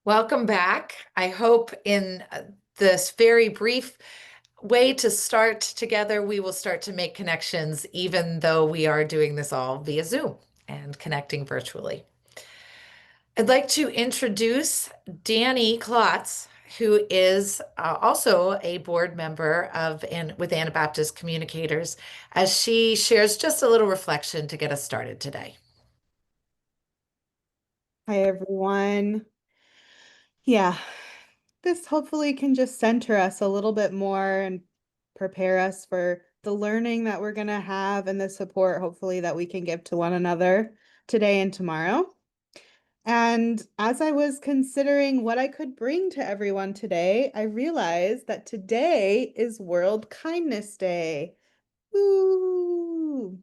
Welcome back. I hope in this very brief way to start together, we will start to make connections, even though we are doing this all via Zoom and connecting virtually. I'd like to introduce Danny Klotz, who is also a board member with Anabaptist Communicators, as she shares just a little reflection to get us started today. Hi, everyone. Yeah, this hopefully can just center us a little bit more and prepare us for the learning that we're going to have and the support, hopefully, that we can give to one another today and tomorrow. And as I was considering what I could bring to everyone today, I realized that today is World Kindness Day. Woo!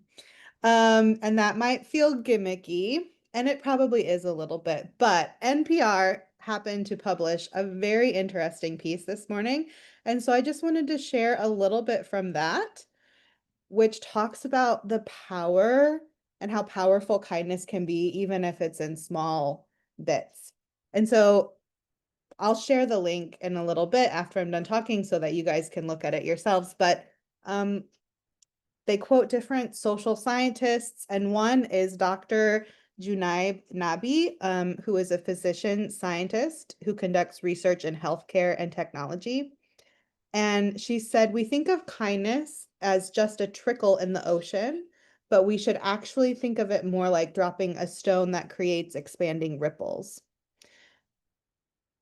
And that might feel gimmicky, and it probably is a little bit, but NPR happened to publish a very interesting piece this morning. And so I just wanted to share a little bit from that, which talks about the power and how powerful kindness can be, even if it's in small bits. And so I'll share the link in a little bit after I'm done talking so that you guys can look at it yourselves. But um, they quote different social scientists, and one is Dr. Junaid Nabi, who is a physician scientist who conducts research in healthcare and technology. And she said, we think of kindness as just a trickle in the ocean, but we should actually think of it more like dropping a stone that creates expanding ripples.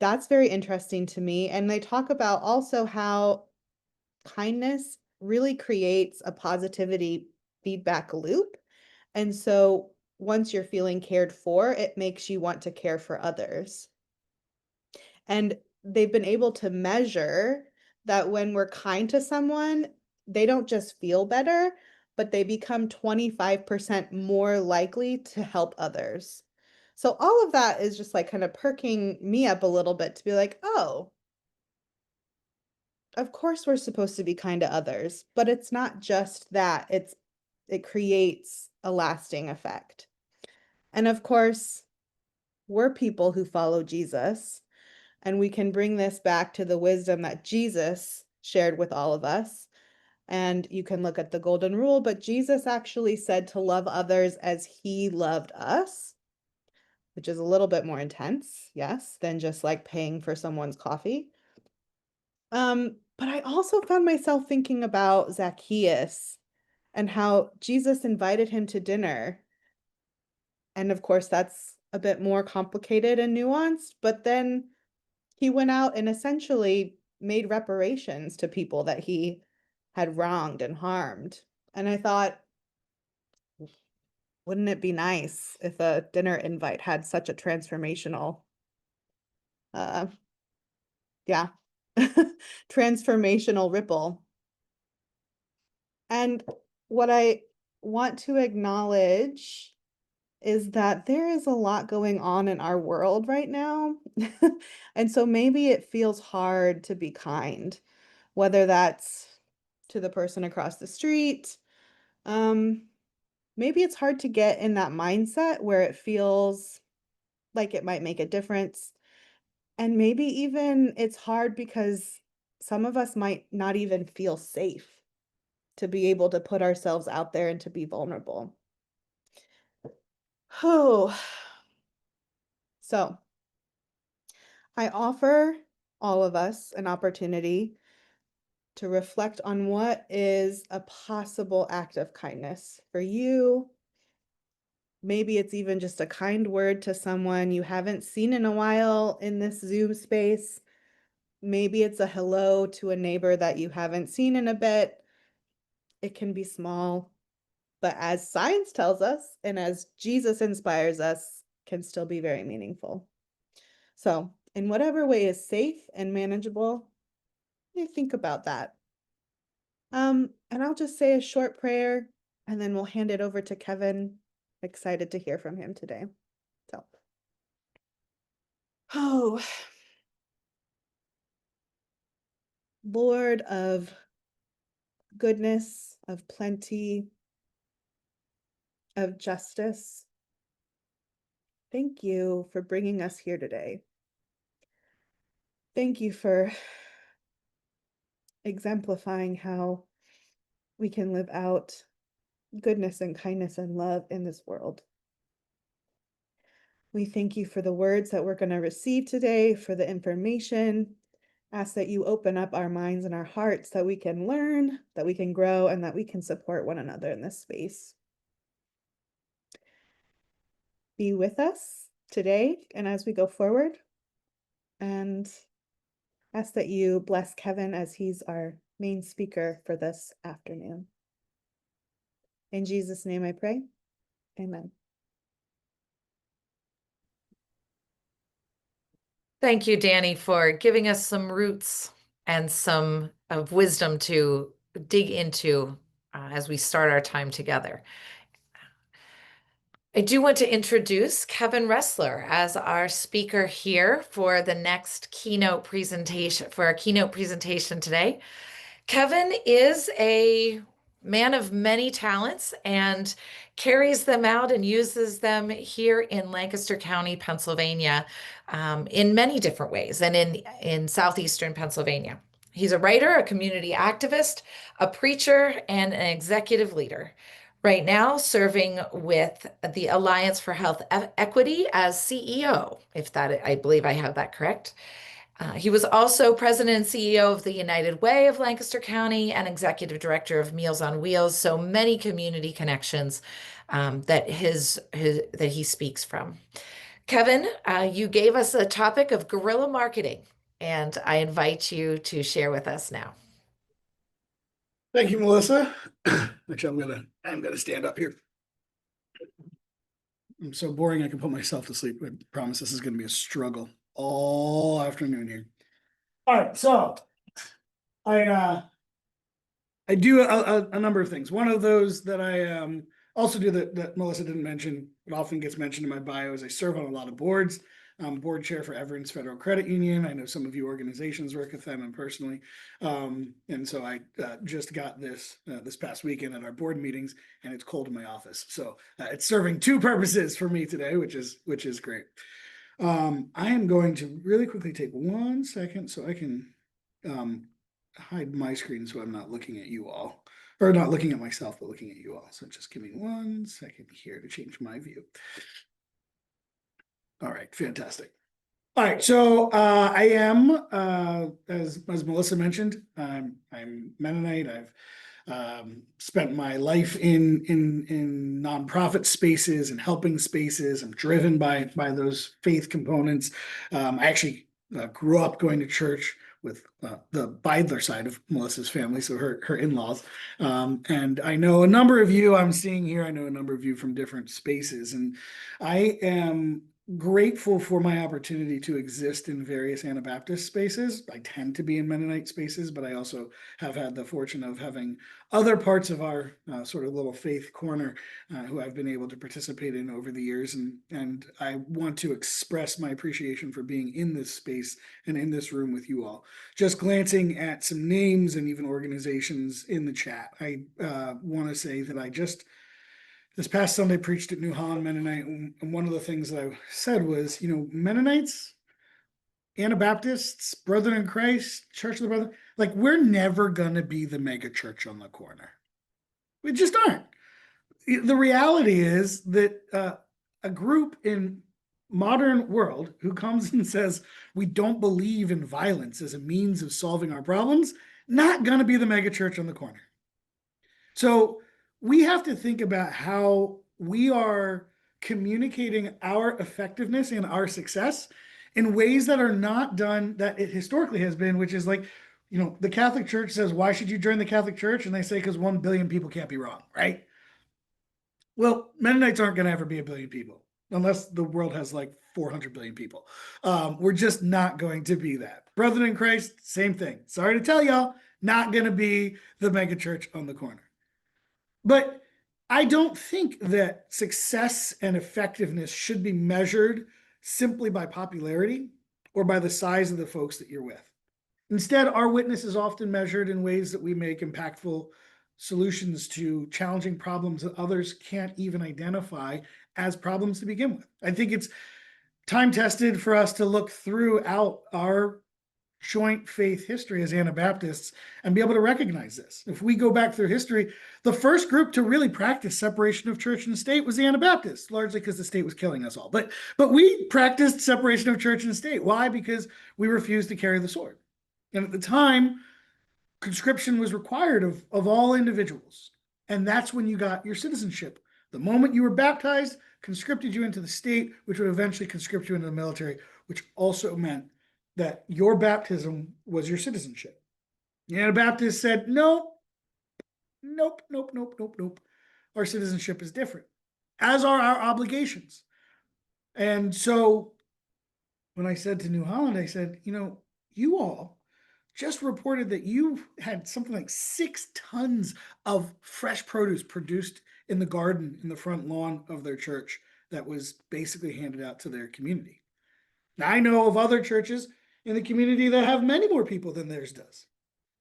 That's very interesting to me. And they talk about also how kindness really creates a positivity feedback loop. And so once you're feeling cared for, it makes you want to care for others. And they've been able to measure that when we're kind to someone, they don't just feel better, but they become 25% more likely to help others. So all of that is just like kind of perking me up a little bit to be like, oh, of course we're supposed to be kind to others, but it's not just that. It creates a lasting effect. And of course, we're people who follow Jesus, and we can bring this back to the wisdom that Jesus shared with all of us. And you can look at the golden rule, but Jesus actually said to love others as he loved us, which is a little bit more intense, yes, than just like paying for someone's coffee. But I also found myself thinking about Zacchaeus and how Jesus invited him to dinner. And of course, that's a bit more complicated and nuanced, but then he went out and essentially made reparations to people that he had wronged and harmed. And I thought, wouldn't it be nice if a dinner invite had such a transformational, uh, yeah, transformational ripple? And what I want to acknowledge is that there is a lot going on in our world right now. And so maybe it feels hard to be kind, whether that's to the person across the street. Um, Maybe it's hard to get in that mindset where it feels like it might make a difference. And maybe even it's hard because some of us might not even feel safe to be able to put ourselves out there and to be vulnerable. Oh, so I offer all of us an opportunity to reflect on what is a possible act of kindness for you. Maybe it's even just a kind word to someone you haven't seen in a while in this Zoom space. Maybe it's a hello to a neighbor that you haven't seen in a bit. It can be small, but as science tells us and as Jesus inspires us, can still be very meaningful. So, in whatever way is safe and manageable, think about that. And I'll just say a short prayer and then we'll hand it over to Kevin. Excited to hear from him today. So, oh, Lord of goodness, of plenty, of justice, thank you for bringing us here today. Thank you for exemplifying how we can live out goodness and kindness and love in this world. We thank you for the words that we're going to receive today, for the information. Ask that you open up our minds and our hearts that we can learn, that we can grow, and that we can support one another in this space. Be with us today and as we go forward. And ask that you bless Kevin as he's our main speaker for this afternoon. In Jesus' name I pray. Amen. Thank you, Danny, for giving us some roots and some of wisdom to dig into as we start our time together. I do want to introduce Kevin Ressler as our speaker here for the next keynote presentation, for our keynote presentation today. Kevin is a man of many talents and carries them out and uses them here in Lancaster County, Pennsylvania, in many different ways, and in southeastern Pennsylvania. He's a writer, a community activist, a preacher, and an executive leader. Right now, serving with the Alliance for Health Equity as CEO, if that, I believe I have that correct. He was also president and CEO of the United Way of Lancaster County and executive director of Meals on Wheels. So many community connections that he speaks from. Kevin, you gave us a topic of guerrilla marketing, and I invite you to share with us now. Thank you, Melissa. Actually, I'm gonna stand up here. I'm so boring I can put myself to sleep. I promise this is gonna be a struggle all afternoon here. All right, so I do a number of things. One of those that I also do that Melissa didn't mention, it often gets mentioned in my bio, is I serve on a lot of boards. I'm board chair for Everence Federal Credit Union. I know some of you organizations work with them and personally. And so I just got this past weekend at our board meetings, and it's cold in my office. So it's serving two purposes for me today, which is great. I am going to really quickly take 1 second so I can hide my screen so I'm not looking at you all, or not looking at myself, but looking at you all. So just give me 1 second here to change my view. All right, fantastic. All right, so I am, as Melissa mentioned, I'm Mennonite. I've spent my life in nonprofit spaces and helping spaces. I'm driven by those faith components. I actually grew up going to church with the Beidler side of Melissa's family, so her in-laws. And I know a number of you I'm seeing here. I know a number of you from different spaces, and I am grateful for my opportunity to exist in various Anabaptist spaces. I tend to be in Mennonite spaces, but I also have had the fortune of having other parts of our sort of little faith corner who I've been able to participate in over the years. And I want to express my appreciation for being in this space and in this room with you all. Just glancing at some names and even organizations in the chat, I want to say that this past Sunday preached at New Holland Mennonite, and one of the things that I said was, Mennonites, Anabaptists, Brethren in Christ, Church of the Brethren, like, we're never gonna be the mega church on the corner. We just aren't. The reality is that a group in modern world who comes and says we don't believe in violence as a means of solving our problems, not gonna be the mega church on the corner. So we have to think about how we are communicating our effectiveness and our success in ways that are not done that it historically has been, which is like, the Catholic Church says, why should you join the Catholic Church? And they say, because 1 billion people can't be wrong, right? Well, Mennonites aren't going to ever be 1 billion people unless the world has like 400 billion people. We're just not going to be that. Brethren in Christ, same thing. Sorry to tell y'all, not going to be the mega church on the corner. But I don't think that success and effectiveness should be measured simply by popularity or by the size of the folks that you're with. Instead, our witness is often measured in ways that we make impactful solutions to challenging problems that others can't even identify as problems to begin with. I think it's time tested for us to look throughout our joint faith history as Anabaptists and be able to recognize this. If we go back through history, the first group to really practice separation of church and state was the Anabaptists, largely because the state was killing us all. But we practiced separation of church and state. Why? Because we refused to carry the sword. And at the time, conscription was required of all individuals. And that's when you got your citizenship. The moment you were baptized, conscripted you into the state, which would eventually conscript you into the military, which also meant that your baptism was your citizenship. The Anabaptists said, no, nope. Our citizenship is different, as are our obligations. And so when I said to New Holland, I said, you all just reported that you had something like 6 tons of fresh produce produced in the garden in the front lawn of their church that was basically handed out to their community. Now, I know of other churches in the community that have many more people than theirs does.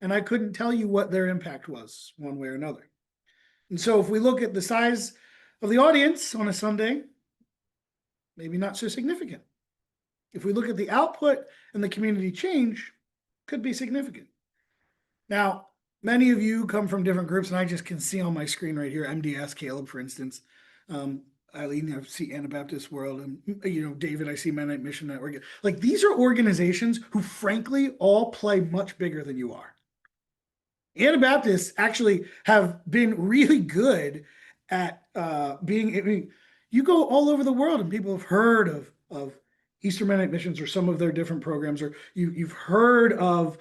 And I couldn't tell you what their impact was one way or another. And so if we look at the size of the audience on a Sunday, maybe not so significant. If we look at the output and the community change, could be significant. Now, many of you come from different groups, and I just can see on my screen right here, MDS, Caleb, for instance. Eileen, I see Anabaptist World, and David, I see Mennonite Mission Network. Like, these are organizations who, frankly, all play much bigger than you are. Anabaptists actually have been really good at you go all over the world and people have heard of Eastern Mennonite Missions or some of their different programs, or you've heard of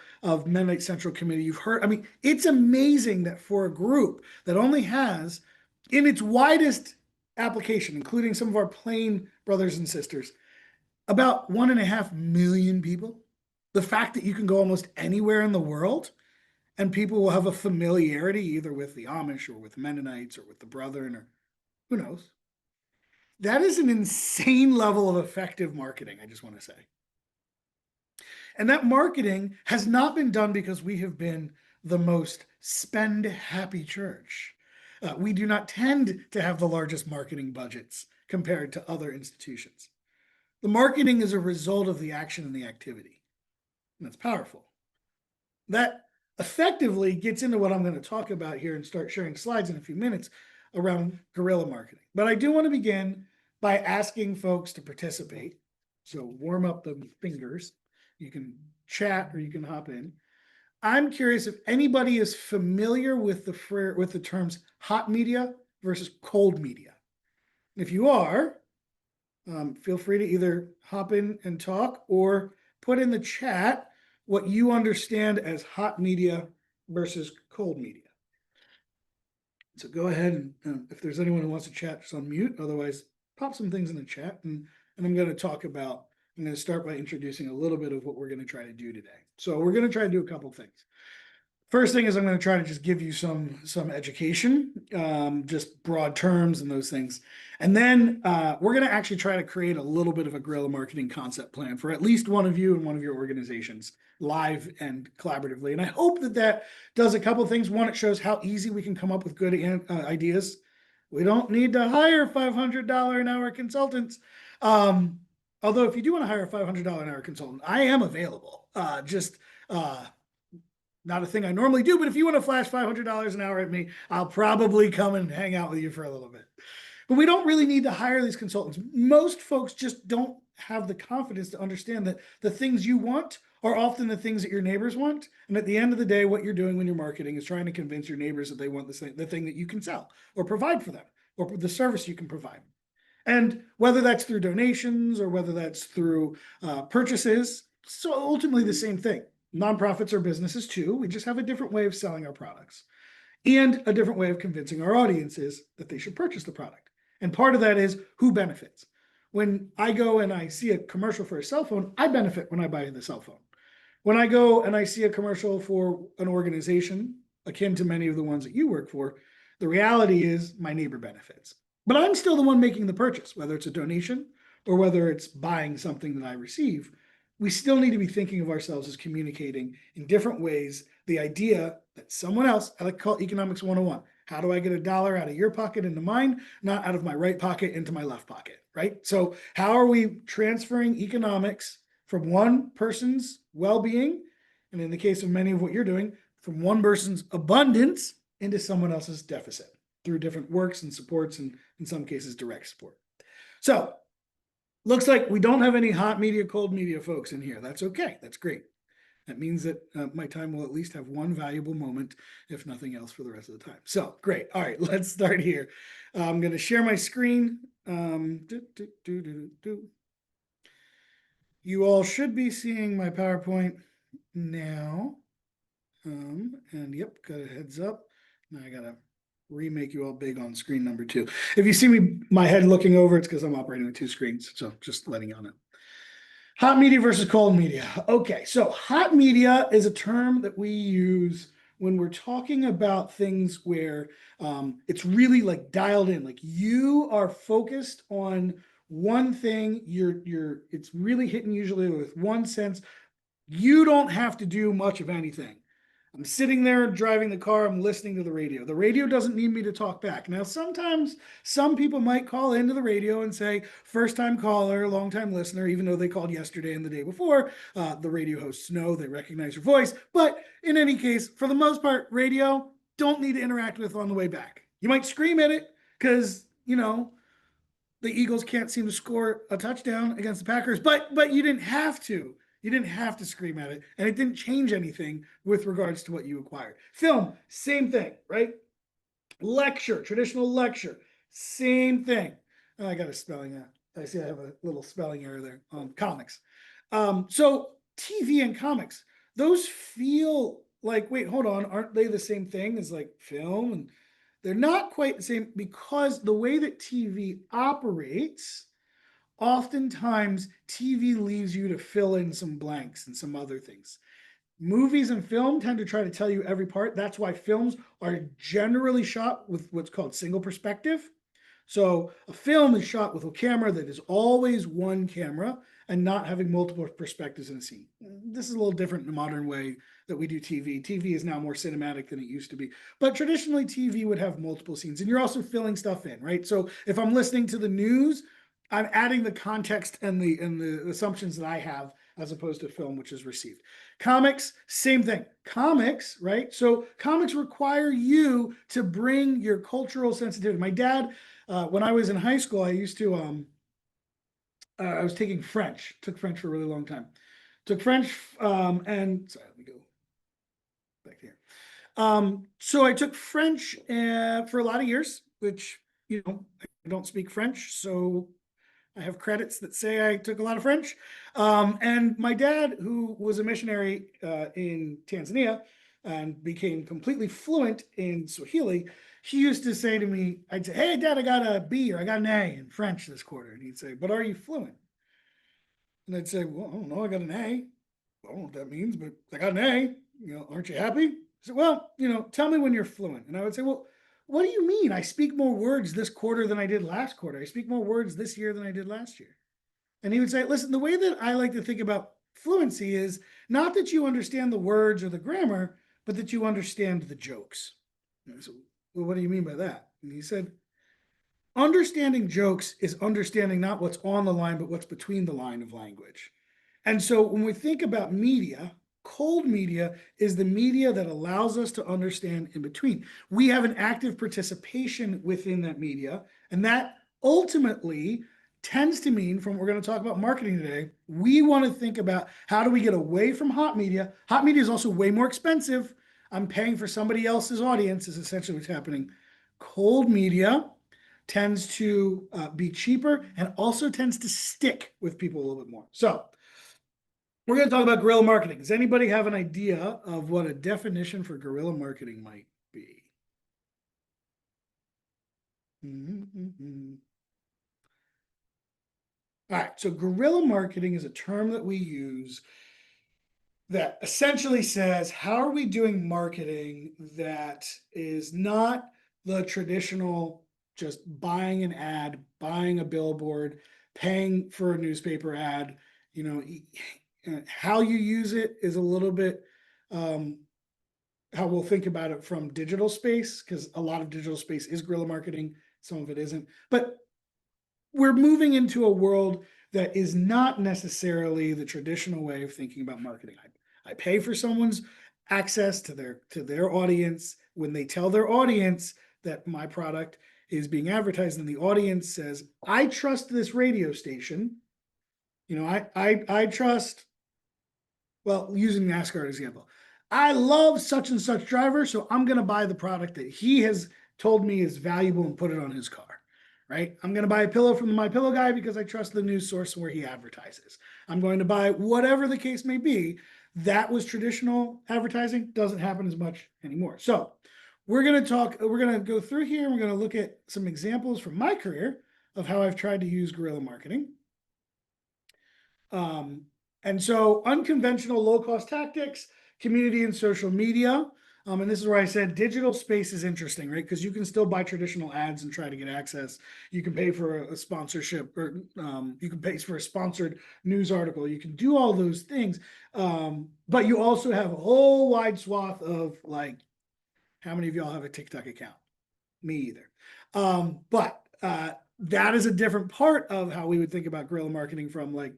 Mennonite Central Committee. You've heard, it's amazing that for a group that only has, in its widest application, including some of our plain brothers and sisters, about 1.5 million people, the fact that you can go almost anywhere in the world and people will have a familiarity either with the Amish or with Mennonites or with the Brethren or who knows. That is an insane level of effective marketing, I just want to say. And that marketing has not been done because we have been the most spend-happy church. We do not tend to have the largest marketing budgets compared to other institutions. The marketing is a result of the action and the activity. And that's powerful. That effectively gets into what I'm going to talk about here and start sharing slides in a few minutes around guerrilla marketing. But I do want to begin by asking folks to participate. So warm up the fingers. You can chat or you can hop in. I'm curious if anybody is familiar with the terms hot media versus cold media. If you are, feel free to either hop in and talk or put in the chat what you understand as hot media versus cold media. So go ahead and if there's anyone who wants to chat, just unmute. Otherwise, pop some things in the chat. And I'm going to start by introducing a little bit of what we're going to try to do today. So we're going to try to do a couple things. First thing is I'm going to try to just give you some education, just broad terms and those things. And then we're going to actually try to create a little bit of a guerrilla marketing concept plan for at least one of you and one of your organizations, live and collaboratively. And I hope that does a couple of things. One, it shows how easy we can come up with good ideas. We don't need to hire $500 an hour consultants. Although if you do want to hire a $500 an hour consultant, I am available. Not a thing I normally do, but if you want to flash $500 an hour at me, I'll probably come and hang out with you for a little bit. But we don't really need to hire these consultants. Most folks just don't have the confidence to understand that the things you want are often the things that your neighbors want. And at the end of the day, what you're doing when you're marketing is trying to convince your neighbors that they want the thing that you can sell or provide for them, or the service you can provide. And whether that's through donations or whether that's through purchases, so ultimately the same thing. Nonprofits are businesses too. We just have a different way of selling our products and a different way of convincing our audiences that they should purchase the product. And part of that is who benefits. When I go and I see a commercial for a cell phone, I benefit when I buy the cell phone. When I go and I see a commercial for an organization akin to many of the ones that you work for, the reality is my neighbor benefits. But I'm still the one making the purchase, whether it's a donation or whether it's buying something that I receive. We still need to be thinking of ourselves as communicating in different ways the idea that someone else, I like to call it economics 101. How do I get $1 out of your pocket into mine, not out of my right pocket into my left pocket, right? So how are we transferring economics from one person's well-being and in the case of many of what you're doing, from one person's abundance into someone else's deficit through different works and supports, and in some cases, direct support. So, looks like we don't have any hot media, cold media folks in here. That's okay. That's great. That means that my time will at least have one valuable moment, if nothing else, for the rest of the time. So, great. All right, let's start here. I'm going to share my screen. You all should be seeing my PowerPoint now. And yep, got a heads up. Now I gotta remake you all big on screen number 2. If you see me, my head looking over, it's because I'm operating with 2 screens. So just letting you all know. Hot media versus cold media. Okay, so hot media is a term that we use when we're talking about things where it's really like dialed in, like you are focused on one thing. It's really hitting usually with one sense. You don't have to do much of anything. I'm sitting there driving the car, I'm listening to the radio. The radio doesn't need me to talk back. Now, sometimes some people might call into the radio and say, first time caller, long time listener, even though they called yesterday and the day before. The radio hosts know, they recognize your voice. But in any case, for the most part, radio, don't need to interact with on the way back. You might scream at it because, the Eagles can't seem to score a touchdown against the Packers, but you didn't have to. You didn't have to scream at it, and it didn't change anything with regards to what you acquired. Film, same thing, right? Lecture, traditional lecture, same thing. Oh, I got a spelling. I see I have a little spelling error there on comics. So TV and comics, those feel like, wait, hold on, aren't they the same thing as like film? And they're not quite the same because the way that TV operates, oftentimes TV leaves you to fill in some blanks and some other things. Movies and film tend to try to tell you every part. That's why films are generally shot with what's called single perspective. So a film is shot with a camera that is always one camera and not having multiple perspectives in a scene. This is a little different in the modern way that we do TV. TV is now more cinematic than it used to be. But traditionally, TV would have multiple scenes, and you're also filling stuff in, right? So if I'm listening to the news, I'm adding the context and the assumptions that I have as opposed to film, which is received. Comics, same thing. Comics, right? So comics require you to bring your cultural sensitivity. My dad, when I was in high school, I used to, I was taking French, took French for a really long time. Took French, and sorry, let me go back here. So I took French for a lot of years, which, I don't speak French, so I have credits that say I took a lot of French. And my dad, who was a missionary in Tanzania and became completely fluent in Swahili, he used to say to me, I'd say, hey, Dad, I got a B or I got an A in French this quarter. And he'd say, but are you fluent? And I'd say, well, I don't know, I got an A. I don't know what that means, but I got an A. Aren't you happy? He said, well, tell me when you're fluent. And I would say, well, what do you mean? I speak more words this quarter than I did last quarter. I speak more words this year than I did last year. And he would say, listen, the way that I like to think about fluency is not that you understand the words or the grammar, but that you understand the jokes. And I said, well, what do you mean by that? And he said, understanding jokes is understanding not what's on the line, but what's between the line of language. And so when we think about media, cold media is the media that allows us to understand in between. We have an active participation within that media, and that ultimately tends to mean, from what we're going to talk about marketing today, we want to think about how do we get away from hot media. Hot media is also way more expensive. I'm paying for somebody else's audience is essentially what's happening. Cold media tends to be cheaper and also tends to stick with people a little bit more. So we're going to talk about guerrilla marketing. Does anybody have an idea of what a definition for guerrilla marketing might be? All right, so guerrilla marketing is a term that we use that essentially says, how are we doing marketing that is not the traditional just buying an ad, buying a billboard, paying for a newspaper ad? How you use it is a little bit how we'll think about it from digital space, because a lot of digital space is guerrilla marketing, some of it isn't. But we're moving into a world that is not necessarily the traditional way of thinking about marketing. I pay for someone's access to their audience. When they tell their audience that my product is being advertised, and the audience says, I trust this radio station. You know, I trust, well, using NASCAR example, I love such and such driver, so I'm going to buy the product that he has told me is valuable and put it on his car, right? I'm going to buy a pillow from the My Pillow guy because I trust the news source where he advertises. I'm going to buy whatever the case may be. That was traditional advertising, doesn't happen as much anymore. So we're going to go through here. We're going to look at some examples from my career of how I've tried to use guerrilla marketing. And so unconventional low-cost tactics, community and social media. And this is where I said digital space is interesting, right? Because you can still buy traditional ads and try to get access. You can pay for a sponsorship, or you can pay for a sponsored news article. You can do all those things. But you also have a whole wide swath of, like, how many of y'all have a TikTok account? Me either. But that is a different part of how we would think about guerrilla marketing from, like,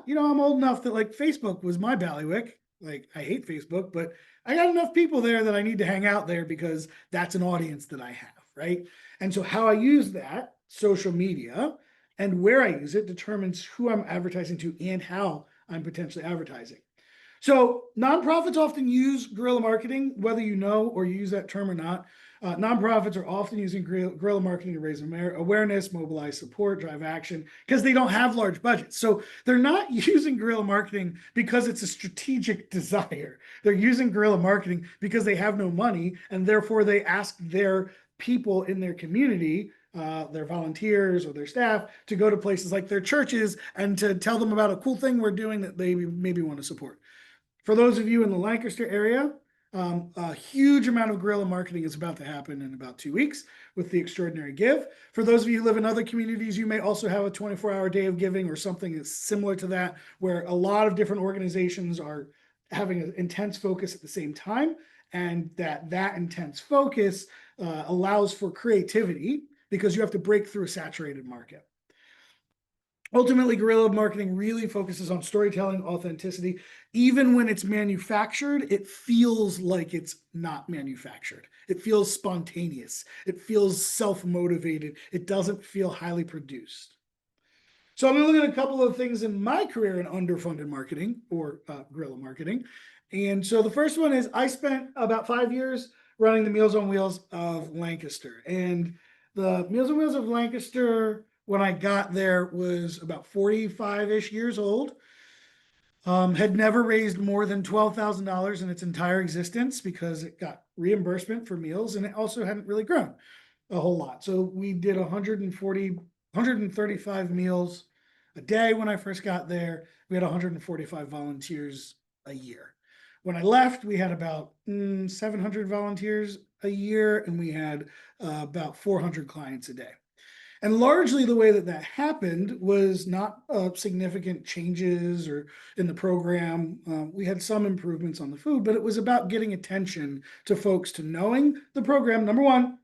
you know, I'm old enough that, like, Facebook was my bailiwick. Like, I hate Facebook, but I got enough people there that I need to hang out there because that's an audience that I have, right? And so how I use that social media and where I use it determines who I'm advertising to and how I'm potentially advertising. So nonprofits often use guerrilla marketing, whether you know or you use that term or not. Nonprofits are often using guerrilla marketing to raise awareness, mobilize support, drive action, because they don't have large budgets. So they're not using guerrilla marketing because it's a strategic desire. They're using guerrilla marketing because they have no money, and therefore they ask their people in their community, their volunteers or their staff, to go to places like their churches and to tell them about a cool thing we're doing that they maybe want to support. For those of you in the Lancaster area, a huge amount of guerrilla marketing is about to happen in about 2 weeks with the Extraordinary Give. For those of you who live in other communities, you may also have a 24-hour day of giving or something that's similar to that, where a lot of different organizations are having an intense focus at the same time, and that intense focus allows for creativity because you have to break through a saturated market. Ultimately, guerrilla marketing really focuses on storytelling, authenticity. Even when it's manufactured, it feels like it's not manufactured. It feels spontaneous. It feels self-motivated. It doesn't feel highly produced. So I'm going to look at a couple of things in my career in underfunded marketing, or guerrilla marketing. And so the first one is I spent about 5 years running the Meals on Wheels of Lancaster. And the Meals on Wheels of Lancaster, when I got there, was about 45-ish years old. Had never raised more than $12,000 in its entire existence because it got reimbursement for meals, and it also hadn't really grown a whole lot. So we did 135 meals a day when I first got there. We had 145 volunteers a year. When I left, we had about 700 volunteers a year, and we had about 400 clients a day. And largely the way that happened was not significant changes or in the program. We had some improvements on the food, but it was about getting attention to folks, to knowing the program. Number one,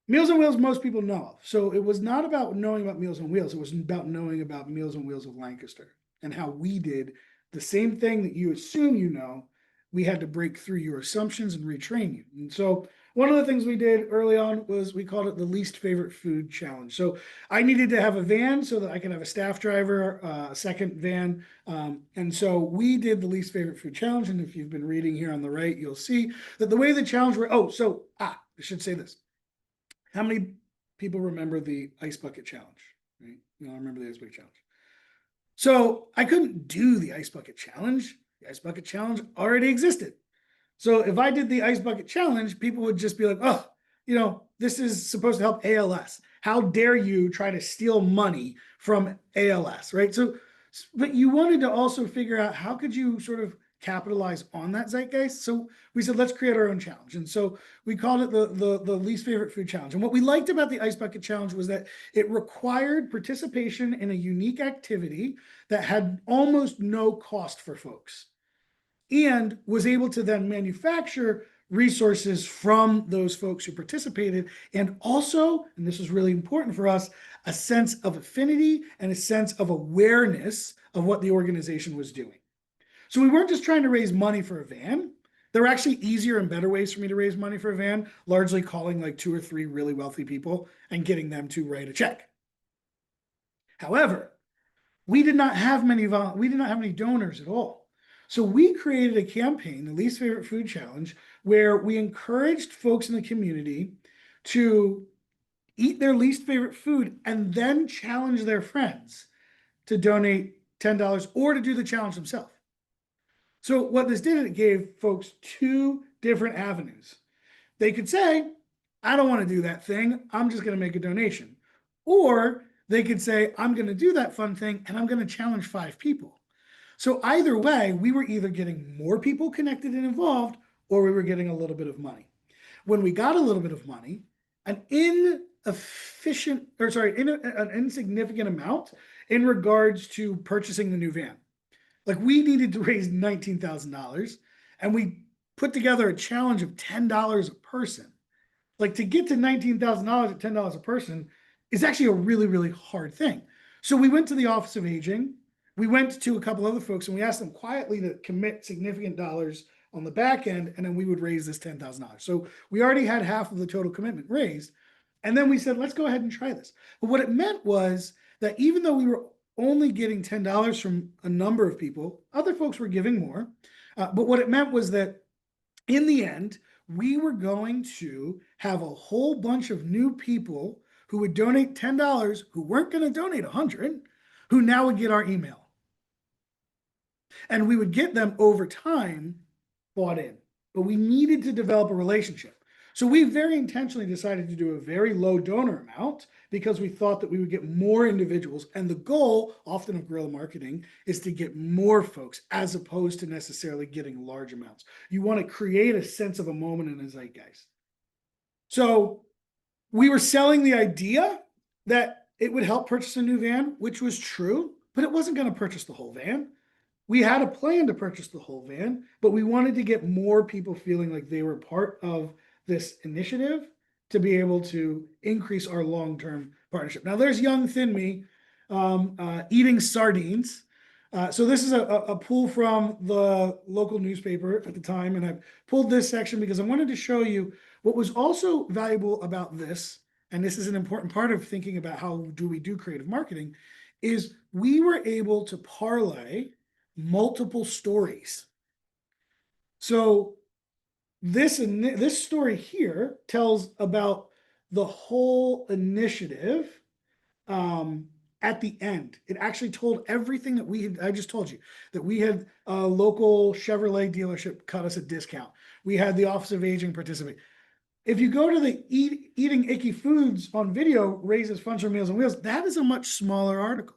Meals on Wheels, most people know of. So it was not about knowing about Meals on Wheels. It was about knowing about Meals on Wheels of Lancaster and how we did the same thing that you assume you know. We had to break through your assumptions and retrain you. And so one of the things we did early on was we called it the least favorite food challenge. So I needed to have a van so that I could have a staff driver, a second van. And so we did the least favorite food challenge. And if you've been reading here on the right, you'll see that the way the challenge were, I should say this. How many people remember the ice bucket challenge? Right? You know, I remember the ice bucket challenge. So I couldn't do the ice bucket challenge. The ice bucket challenge already existed. So if I did the ice bucket challenge, people would just be like, oh, you know, this is supposed to help ALS. How dare you try to steal money from ALS, right? So, but you wanted to also figure out how could you sort of capitalize on that zeitgeist. So we said, let's create our own challenge. And so we called it the least favorite food challenge. And what we liked about the ice bucket challenge was that it required participation in a unique activity that had almost no cost for folks, and was able to then manufacture resources from those folks who participated. And also, and this was really important for us, a sense of affinity and a sense of awareness of what the organization was doing. So we weren't just trying to raise money for a van. There were actually easier and better ways for me to raise money for a van, largely calling like 2 or 3 really wealthy people and getting them to write a check. However, we did not have many donors at all. So we created a campaign, the Least Favorite Food Challenge, where we encouraged folks in the community to eat their least favorite food and then challenge their friends to donate $10 or to do the challenge themselves. So what this did, it gave folks 2 different avenues. They could say, I don't want to do that thing, I'm just going to make a donation. Or they could say, I'm going to do that fun thing and I'm going to challenge 5 people. So either way, we were either getting more people connected and involved, or we were getting a little bit of money. When we got a little bit of money, an insignificant amount in regards to purchasing the new van. Like we needed to raise $19,000 and we put together a challenge of $10 a person. Like to get to $19,000 at $10 a person is actually a really, really hard thing. So we went to the Office of Aging. We went to a couple other folks and we asked them quietly to commit significant dollars on the back end, and then we would raise this $10,000. So we already had half of the total commitment raised. And then we said, let's go ahead and try this. But what it meant was that even though we were only getting $10 from a number of people, other folks were giving more. But what it meant was that in the end, we were going to have a whole bunch of new people who would donate $10, who weren't going to donate $100, who now would get our email. And we would get them over time bought in, but we needed to develop a relationship. So we very intentionally decided to do a very low donor amount because we thought that we would get more individuals. And the goal, often of guerrilla marketing, is to get more folks as opposed to necessarily getting large amounts. You want to create a sense of a moment in a zeitgeist. So we were selling the idea that it would help purchase a new van, which was true, but it wasn't going to purchase the whole van. We had a plan to purchase the whole van, but we wanted to get more people feeling like they were part of this initiative to be able to increase our long-term partnership. Now there's young thin me eating sardines. So this is a pull from the local newspaper at the time. And I've pulled this section because I wanted to show you what was also valuable about this. And this is an important part of thinking about how do we do creative marketing, is we were able to parlay multiple stories. So this story here tells about the whole initiative at the end. It actually told everything that I just told you, that we had a local Chevrolet dealership cut us a discount. We had the Office of Aging participate. If you go to the eating icky foods on video raises funds for Meals on Wheels, that is a much smaller article.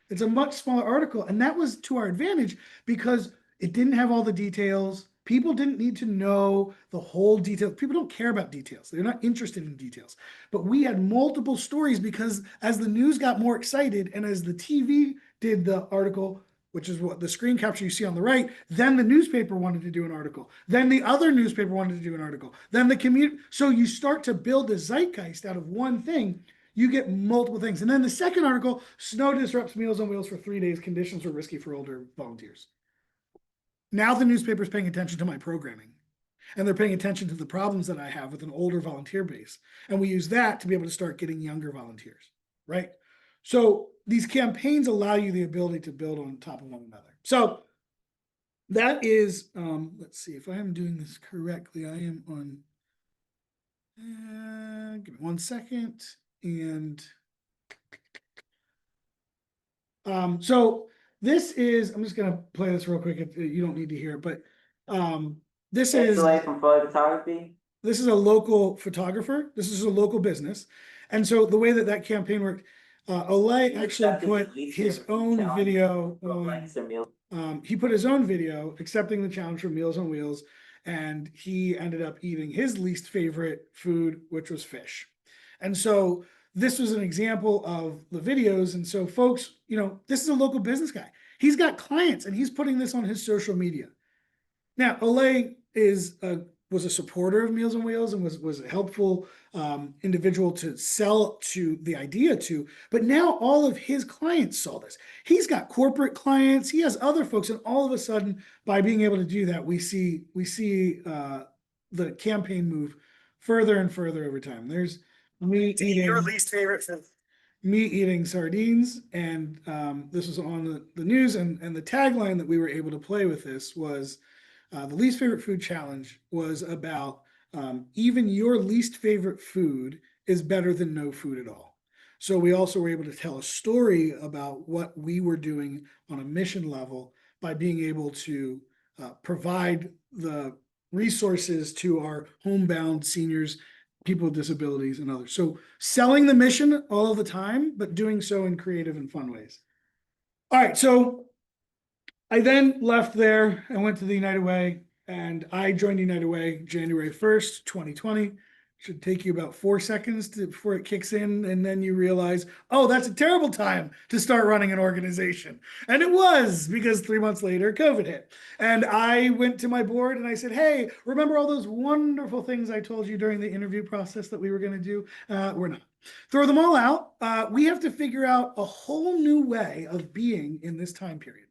It's a much smaller article, and that was to our advantage because it didn't have all the details. People didn't need to know the whole detail. People don't care about details. They're not interested in details. But we had multiple stories because as the news got more excited and as the TV did the article, which is what the screen capture you see on the right, then the newspaper wanted to do an article. Then the other newspaper wanted to do an article. Then the community. So you start to build a zeitgeist out of one thing. You get multiple things. And then the second article, snow disrupts Meals on Wheels for 3 days. Conditions were risky for older volunteers. Now the newspaper's paying attention to my programming. And they're paying attention to the problems that I have with an older volunteer base. And we use that to be able to start getting younger volunteers, right? So these campaigns allow you the ability to build on top of one another. So that is, let's see if I am doing this correctly. I am on, give me 1 second. And so this is, I'm just going to play this real quick. You don't need to hear it, but this is from photography. This is a local photographer. This is a local business. And so the way that campaign worked, Olay actually put his own video on, he put his own video accepting the challenge for Meals on Wheels, and he ended up eating his least favorite food, which was fish. And so this was an example of the videos. And so folks, this is a local business guy. He's got clients and he's putting this on his social media. Now, Olay is a was a supporter of Meals on Wheels and was a helpful individual to sell to the idea to. But now all of his clients saw this. He's got corporate clients, he has other folks, and all of a sudden, by being able to do that, we see the campaign move further and further over time. There's me eating your least favorite food. Me eating sardines, and this was on the news, and the tagline that we were able to play with this was the least favorite food challenge was about even your least favorite food is better than no food at all. So we also were able to tell a story about what we were doing on a mission level by being able to provide the resources to our homebound seniors, people with disabilities, and others. So selling the mission all of the time, but doing so in creative and fun ways. All right, so I then left there and went to the United Way, and I joined United Way January 1st, 2020. Should take you about 4 seconds before it kicks in, and then you realize, oh, that's a terrible time to start running an organization. And it was, because 3 months later, COVID hit. And I went to my board and I said, hey, remember all those wonderful things I told you during the interview process that we were going to do? We're not. Throw them all out. We have to figure out a whole new way of being in this time period.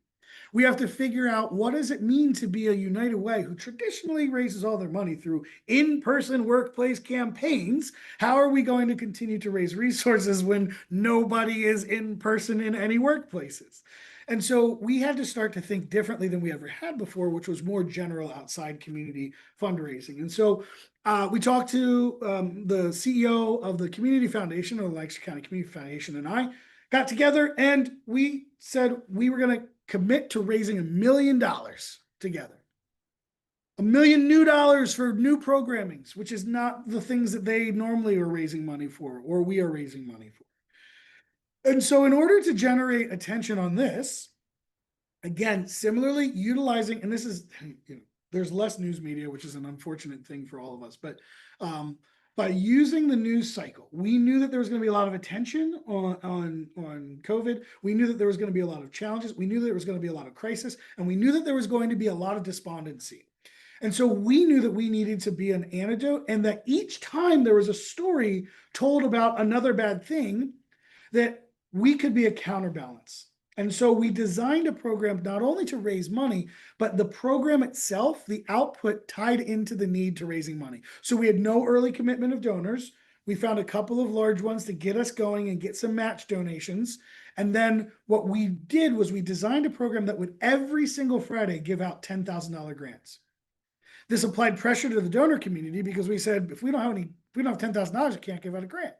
We have to figure out, what does it mean to be a United Way who traditionally raises all their money through in-person workplace campaigns? How are we going to continue to raise resources when nobody is in person in any workplaces? And so we had to start to think differently than we ever had before, which was more general outside community fundraising. And so we talked to the CEO of the Community Foundation, or the Lancaster County Community Foundation, and I got together and we said we were going to commit to raising $1 million together. $1 million new dollars for new programmings, which is not the things that they normally are raising money for, or we are raising money for. And so in order to generate attention on this, again, similarly utilizing, and this is, there's less news media, which is an unfortunate thing for all of us, but by using the news cycle, we knew that there was going to be a lot of attention on COVID. We knew that there was going to be a lot of challenges. We knew that there was going to be a lot of crisis, and we knew that there was going to be a lot of despondency. And so we knew that we needed to be an antidote, and that each time there was a story told about another bad thing, that we could be a counterbalance. And so we designed a program not only to raise money, but the program itself, the output tied into the need to raising money. So we had no early commitment of donors. We found a couple of large ones to get us going and get some match donations. And then what we did was we designed a program that would every single Friday give out $10,000 grants. This applied pressure to the donor community because we said, if we don't have $10,000, we can't give out a grant.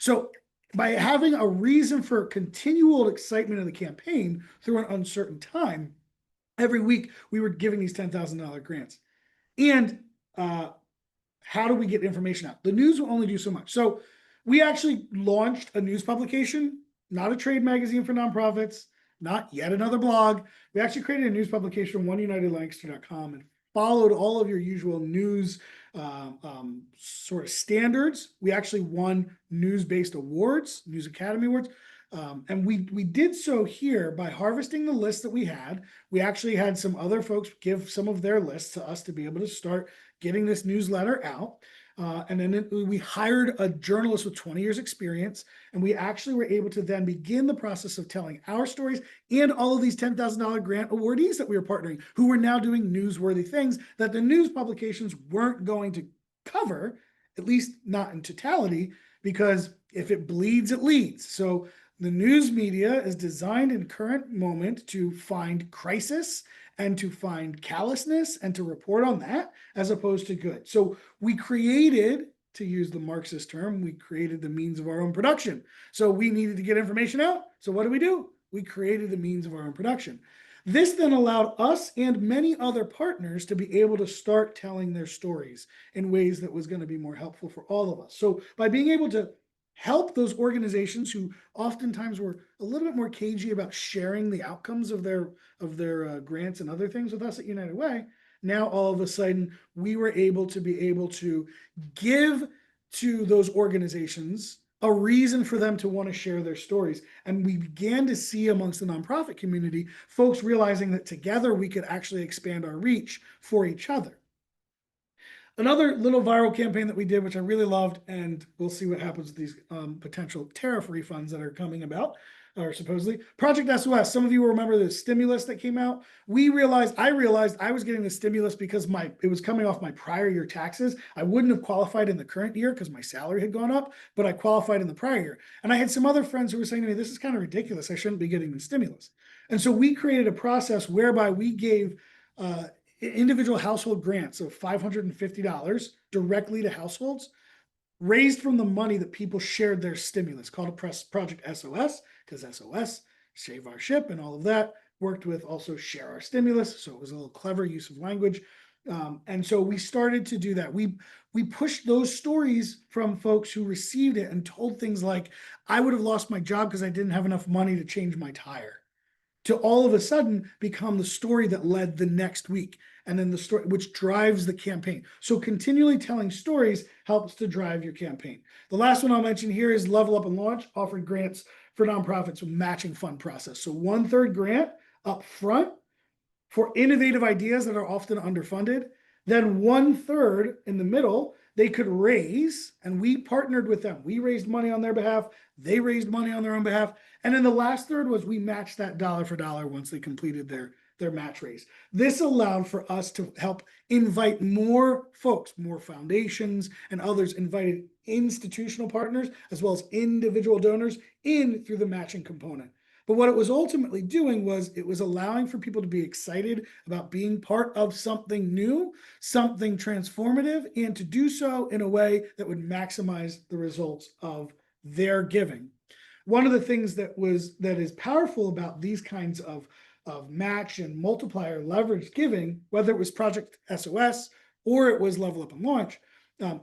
So by having a reason for continual excitement of the campaign through an uncertain time, every week we were giving these $10,000 grants. And how do we get information out? The news will only do so much. So we actually launched a news publication, not a trade magazine for nonprofits, not yet another blog. We actually created a news publication on oneunitedlancaster.com and followed all of your usual news sort of standards. We actually won news-based awards, News Academy Awards. And we did so here by harvesting the list that we had. We actually had some other folks give some of their lists to us to be able to start getting this newsletter out. And then we hired a journalist with 20 years experience, and we actually were able to then begin the process of telling our stories and all of these $10,000 grant awardees that we were partnering, who were now doing newsworthy things that the news publications weren't going to cover, at least not in totality, because if it bleeds, it leads. So the news media is designed in current moment to find crisis and to find callousness and to report on that as opposed to good. So we created, to use the Marxist term, we created the means of our own production. So we needed to get information out. So what do? We created the means of our own production. This then allowed us and many other partners to be able to start telling their stories in ways that was going to be more helpful for all of us. So by being able to help those organizations who oftentimes were a little bit more cagey about sharing the outcomes of their grants and other things with us at United Way, now all of a sudden we were able to give to those organizations a reason for them to want to share their stories. And we began to see amongst the nonprofit community, folks realizing that together we could actually expand our reach for each other. Another little viral campaign that we did, which I really loved, and we'll see what happens with these potential tariff refunds that are coming about, or supposedly Project SOS. Some of you will remember the stimulus that came out. I realized I was getting the stimulus because it was coming off my prior year taxes. I wouldn't have qualified in the current year because my salary had gone up, but I qualified in the prior year. And I had some other friends who were saying to me, this is kind of ridiculous. I shouldn't be getting the stimulus. And so we created a process whereby we gave individual household grants of $550 directly to households, raised from the money that people shared their stimulus, called a Project SOS, because SOS, save our ship and all of that, worked with also share our stimulus. So it was a little clever use of language. And so we started to do that. We pushed those stories from folks who received it and told things like, I would have lost my job because I didn't have enough money to change my tire, to all of a sudden become the story that led the next week, and then the story which drives the campaign. So continually telling stories helps to drive your campaign. The last one I'll mention here is Level Up and Launch, offered grants for nonprofits with matching fund process. So 1/3 grant up front for innovative ideas that are often underfunded. Then 1/3 in the middle, they could raise, and we partnered with them. We raised money on their behalf. They raised money on their own behalf. And then the last third was we matched that dollar for dollar once they completed their match raise. This allowed for us to help invite more folks, more foundations and others, invited institutional partners as well as individual donors in through the matching component. But what it was ultimately doing was it was allowing for people to be excited about being part of something new, something transformative, and to do so in a way that would maximize the results of their giving. One of the things that is powerful about these kinds of match and multiplier leverage giving, whether it was Project SOS or it was Level Up and Launch,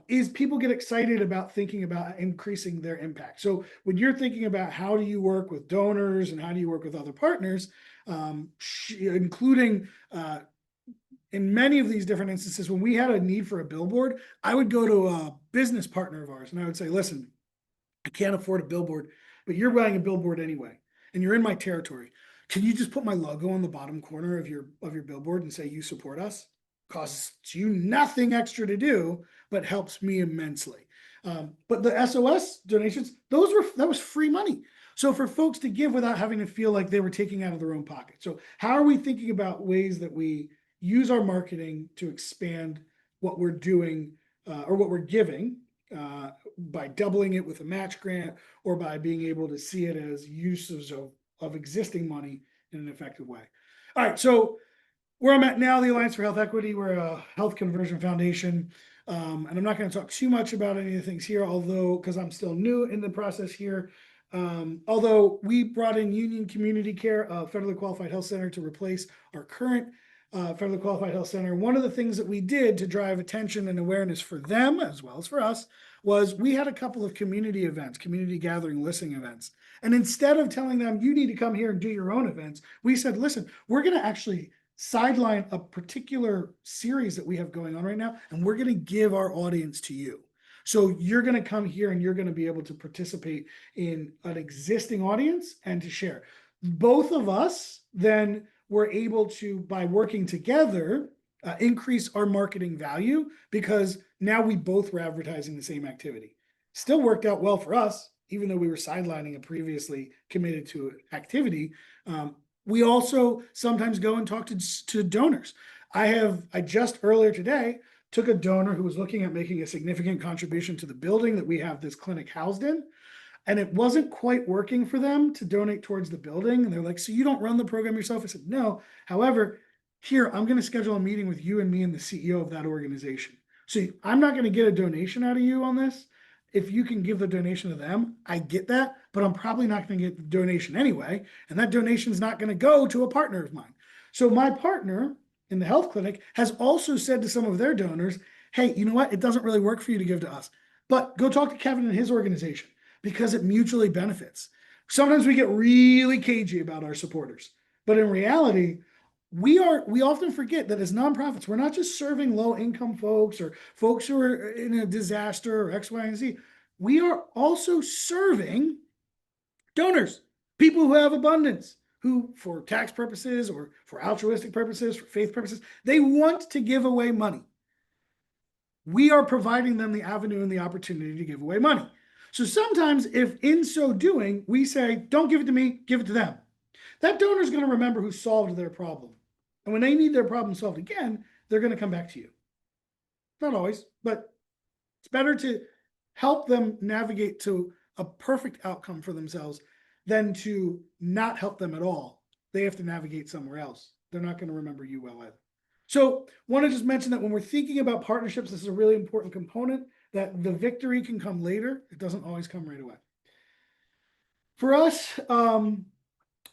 is people get excited about thinking about increasing their impact. So when you're thinking about how do you work with donors and how do you work with other partners, including in many of these different instances, when we had a need for a billboard, I would go to a business partner of ours and I would say, listen, I can't afford a billboard, but you're buying a billboard anyway, and you're in my territory. Can you just put my logo on the bottom corner of your billboard and say you support us? Costs you nothing extra to do, but helps me immensely. But the SOS donations, that was free money. So for folks to give without having to feel like they were taking out of their own pocket. So how are we thinking about ways that we use our marketing to expand what we're doing or what we're giving by doubling it with a match grant or by being able to see it as uses of existing money in an effective way? All right, so where I'm at now, the Alliance for Health Equity, we're a health conversion foundation. And I'm not going to talk too much about any of the things here, although, because I'm still new in the process here. Although we brought in Union Community Care, a federally qualified health center, to replace our current federally qualified health center. One of the things that we did to drive attention and awareness for them, as well as for us, was we had a couple of community events, community gathering listening events. And instead of telling them, you need to come here and do your own events, we said, listen, we're going to actually sideline a particular series that we have going on right now, and we're going to give our audience to you. So you're going to come here and you're going to be able to participate in an existing audience and to share. Both of us then were able to, by working together, increase our marketing value because now we both were advertising the same activity. Still worked out well for us, even though we were sidelining a previously committed to activity. We also sometimes go and talk to donors. I just earlier today took a donor who was looking at making a significant contribution to the building that we have this clinic housed in. And it wasn't quite working for them to donate towards the building. And they're like, so you don't run the program yourself? I said, no. However, here, I'm going to schedule a meeting with you and me and the CEO of that organization. So I'm not going to get a donation out of you on this. If you can give the donation to them, I get that, but I'm probably not going to get the donation anyway. And that donation is not going to go to a partner of mine. So my partner in the health clinic has also said to some of their donors, hey, you know what? It doesn't really work for you to give to us, but go talk to Kevin and his organization because it mutually benefits. Sometimes we get really cagey about our supporters, but in reality, we often forget that as nonprofits, we're not just serving low income folks or folks who are in a disaster or X, Y, and Z. We are also serving donors, people who have abundance, who for tax purposes or for altruistic purposes, for faith purposes, they want to give away money. we are providing them the avenue and the opportunity to give away money. So sometimes if in so doing, we say, don't give it to me, give it to them, that donor is going to remember who solved their problem. And when they need their problem solved again, they're going to come back to you. Not always, but it's better to help them navigate to a perfect outcome for themselves than to not help them at all. They have to navigate somewhere else. They're not going to remember you well either. So want to just mention that when we're thinking about partnerships, this is a really important component, that the victory can come later. It doesn't always come right away. For us,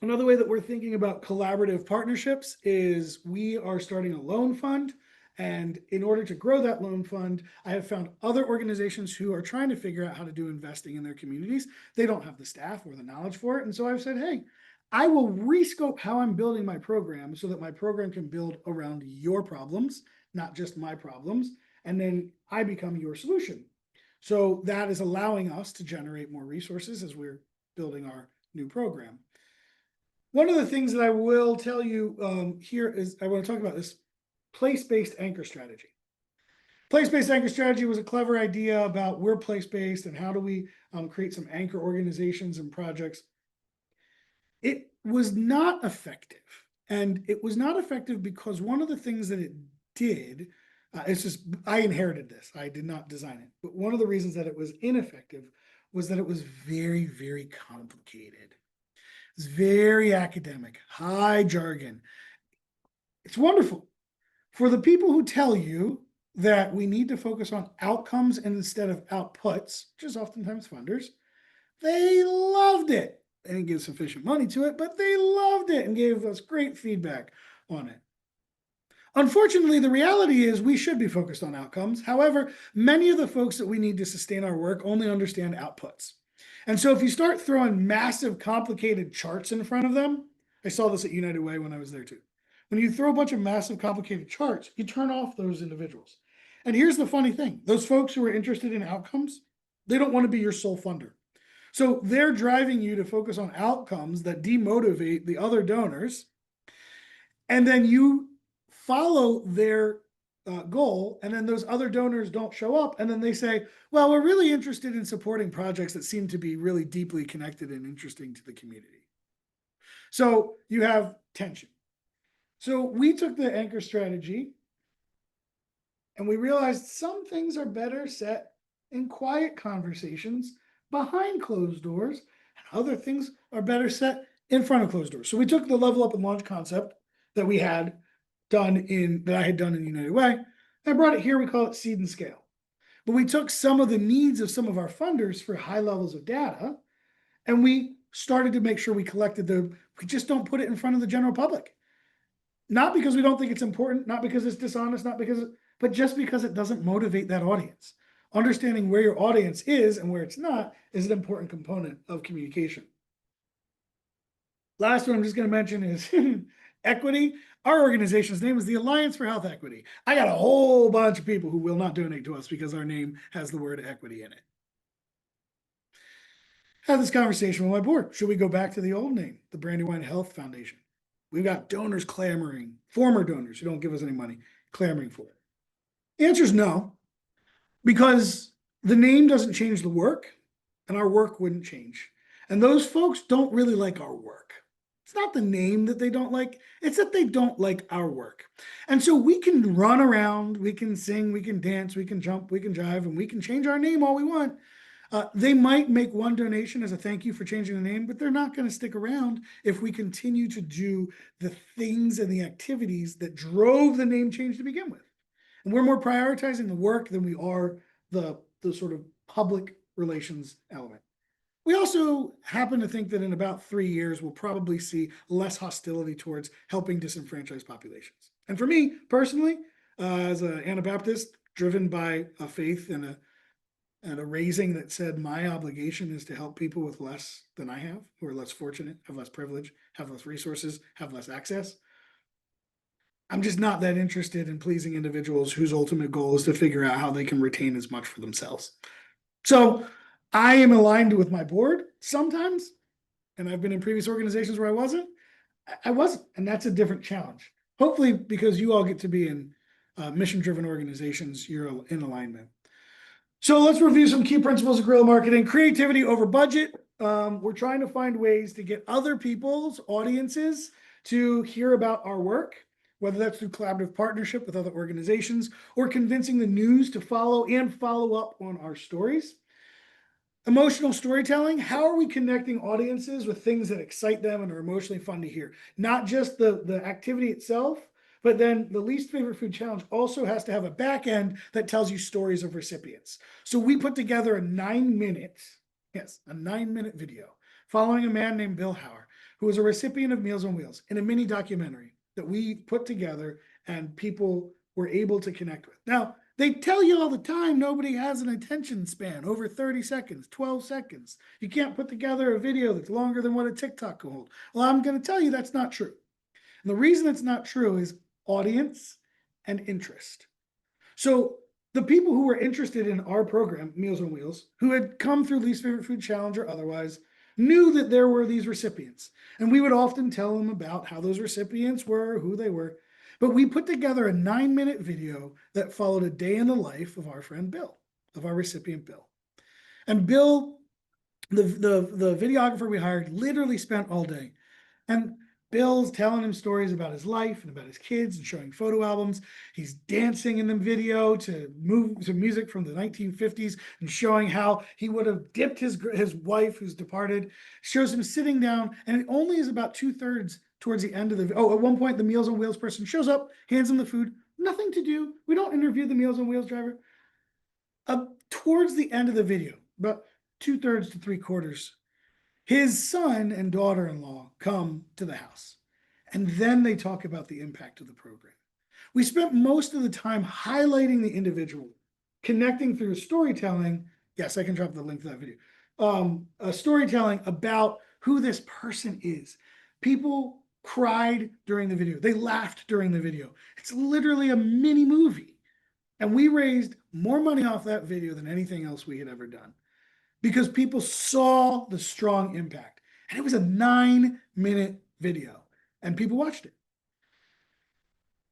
another way that we're thinking about collaborative partnerships is we are starting a loan fund. And in order to grow that loan fund, I have found other organizations who are trying to figure out how to do investing in their communities. They don't have the staff or the knowledge for it. And so I've said, hey, I will rescope how I'm building my program so that my program can build around your problems, not just my problems. And then I become your solution. So that is allowing us to generate more resources as we're building our new program. One of the things that I will tell you here is I want to talk about this place-based anchor strategy. Place-based anchor strategy was a clever idea about we're place-based and how do we create some anchor organizations and projects. It was not effective. And it was not effective because one of the things that it did, it's just, I inherited this. I did not design it. But one of the reasons that it was ineffective was that it was very, very complicated. It's very academic, high jargon. It's wonderful. For the people who tell you that we need to focus on outcomes instead of outputs, which is oftentimes funders, they loved it. They didn't give sufficient money to it, but they loved it and gave us great feedback on it. Unfortunately, the reality is we should be focused on outcomes. However, many of the folks that we need to sustain our work only understand outputs. And so if you start throwing massive, complicated charts in front of them, I saw this at United Way when I was there too. When you throw a bunch of massive, complicated charts, you turn off those individuals. And here's the funny thing. Those folks who are interested in outcomes, they don't want to be your sole funder. So they're driving you to focus on outcomes that demotivate the other donors. And then you follow their goal, and then those other donors don't show up. And then they say, well, we're really interested in supporting projects that seem to be really deeply connected and interesting to the community. So you have tension. So we took the anchor strategy and we realized some things are better set in quiet conversations behind closed doors, and other things are better set in front of closed doors. So we took the level up and launch concept that we had done that I had done in United Way, and I brought it here. We call it seed and scale. But we took some of the needs of some of our funders for high levels of data, and we started to make sure we collected we just don't put it in front of the general public. Not because we don't think it's important, not because it's dishonest, but just because it doesn't motivate that audience. Understanding where your audience is and where it's not is an important component of communication. Last one I'm just going to mention is equity. Our organization's name is the Alliance for Health Equity. I got a whole bunch of people who will not donate to us because our name has the word equity in it. Had this conversation with my board. Should we go back to the old name, the Brandywine Health Foundation? We've got donors clamoring, former donors who don't give us any money, clamoring for it. The answer is no, because the name doesn't change the work, and our work wouldn't change. And those folks don't really like our work. It's not the name that they don't like, it's that they don't like our work. And so we can run around, we can sing, we can dance, we can jump, we can jive, and we can change our name all we want. They might make one donation as a thank you for changing the name, but they're not going to stick around if we continue to do the things and the activities that drove the name change to begin with. And we're more prioritizing the work than we are the sort of public relations element. We also happen to think that in about 3 years, we'll probably see less hostility towards helping disenfranchised populations. And for me personally, as an Anabaptist driven by a faith and a raising that said my obligation is to help people with less than I have, who are less fortunate, have less privilege, have less resources, have less access. I'm just not that interested in pleasing individuals whose ultimate goal is to figure out how they can retain as much for themselves. So I am aligned with my board sometimes, and I've been in previous organizations where I wasn't, and that's a different challenge. Hopefully, because you all get to be in mission-driven organizations, you're in alignment. So let's review some key principles of guerrilla marketing. Creativity over budget. We're trying to find ways to get other people's audiences to hear about our work, whether that's through collaborative partnership with other organizations or convincing the news to follow up on our stories. Emotional storytelling. How are we connecting audiences with things that excite them and are emotionally fun to hear? Not just the activity itself, but then the least favorite food challenge also has to have a back end that tells you stories of recipients. So we put together a 9-minute video following a man named Bill Hauer, who was a recipient of Meals on Wheels, in a mini documentary that we put together and people were able to connect with. Now, they tell you all the time nobody has an attention span over 30 seconds, 12 seconds. You can't put together a video that's longer than what a TikTok can hold. Well, I'm going to tell you that's not true. And the reason it's not true is audience and interest. So the people who were interested in our program, Meals on Wheels, who had come through Least Favorite Food Challenge or otherwise, knew that there were these recipients. And we would often tell them about how those recipients were, who they were. But we put together a 9-minute video that followed a day in the life of our friend Bill, of our recipient Bill. And Bill, the videographer we hired, literally spent all day. And Bill's telling him stories about his life and about his kids and showing photo albums. He's dancing in the video to music from the 1950s and showing how he would have dipped his wife, who's departed. Shows him sitting down, and it only is about 2/3 towards the end of the. Oh, at one point, the Meals on Wheels person shows up, hands him the food. Nothing to do. We don't interview the Meals on Wheels driver. Towards the end of the video, about 2/3 to 3/4. His son and daughter-in-law come to the house, and then they talk about the impact of the program. We spent most of the time highlighting the individual, connecting through storytelling. Yes, I can drop the link to that video. Storytelling about who this person is. People cried during the video. They laughed during the video. It's literally a mini movie. And we raised more money off that video than anything else we had ever done, because people saw the strong impact. And it was a 9-minute video, and people watched it.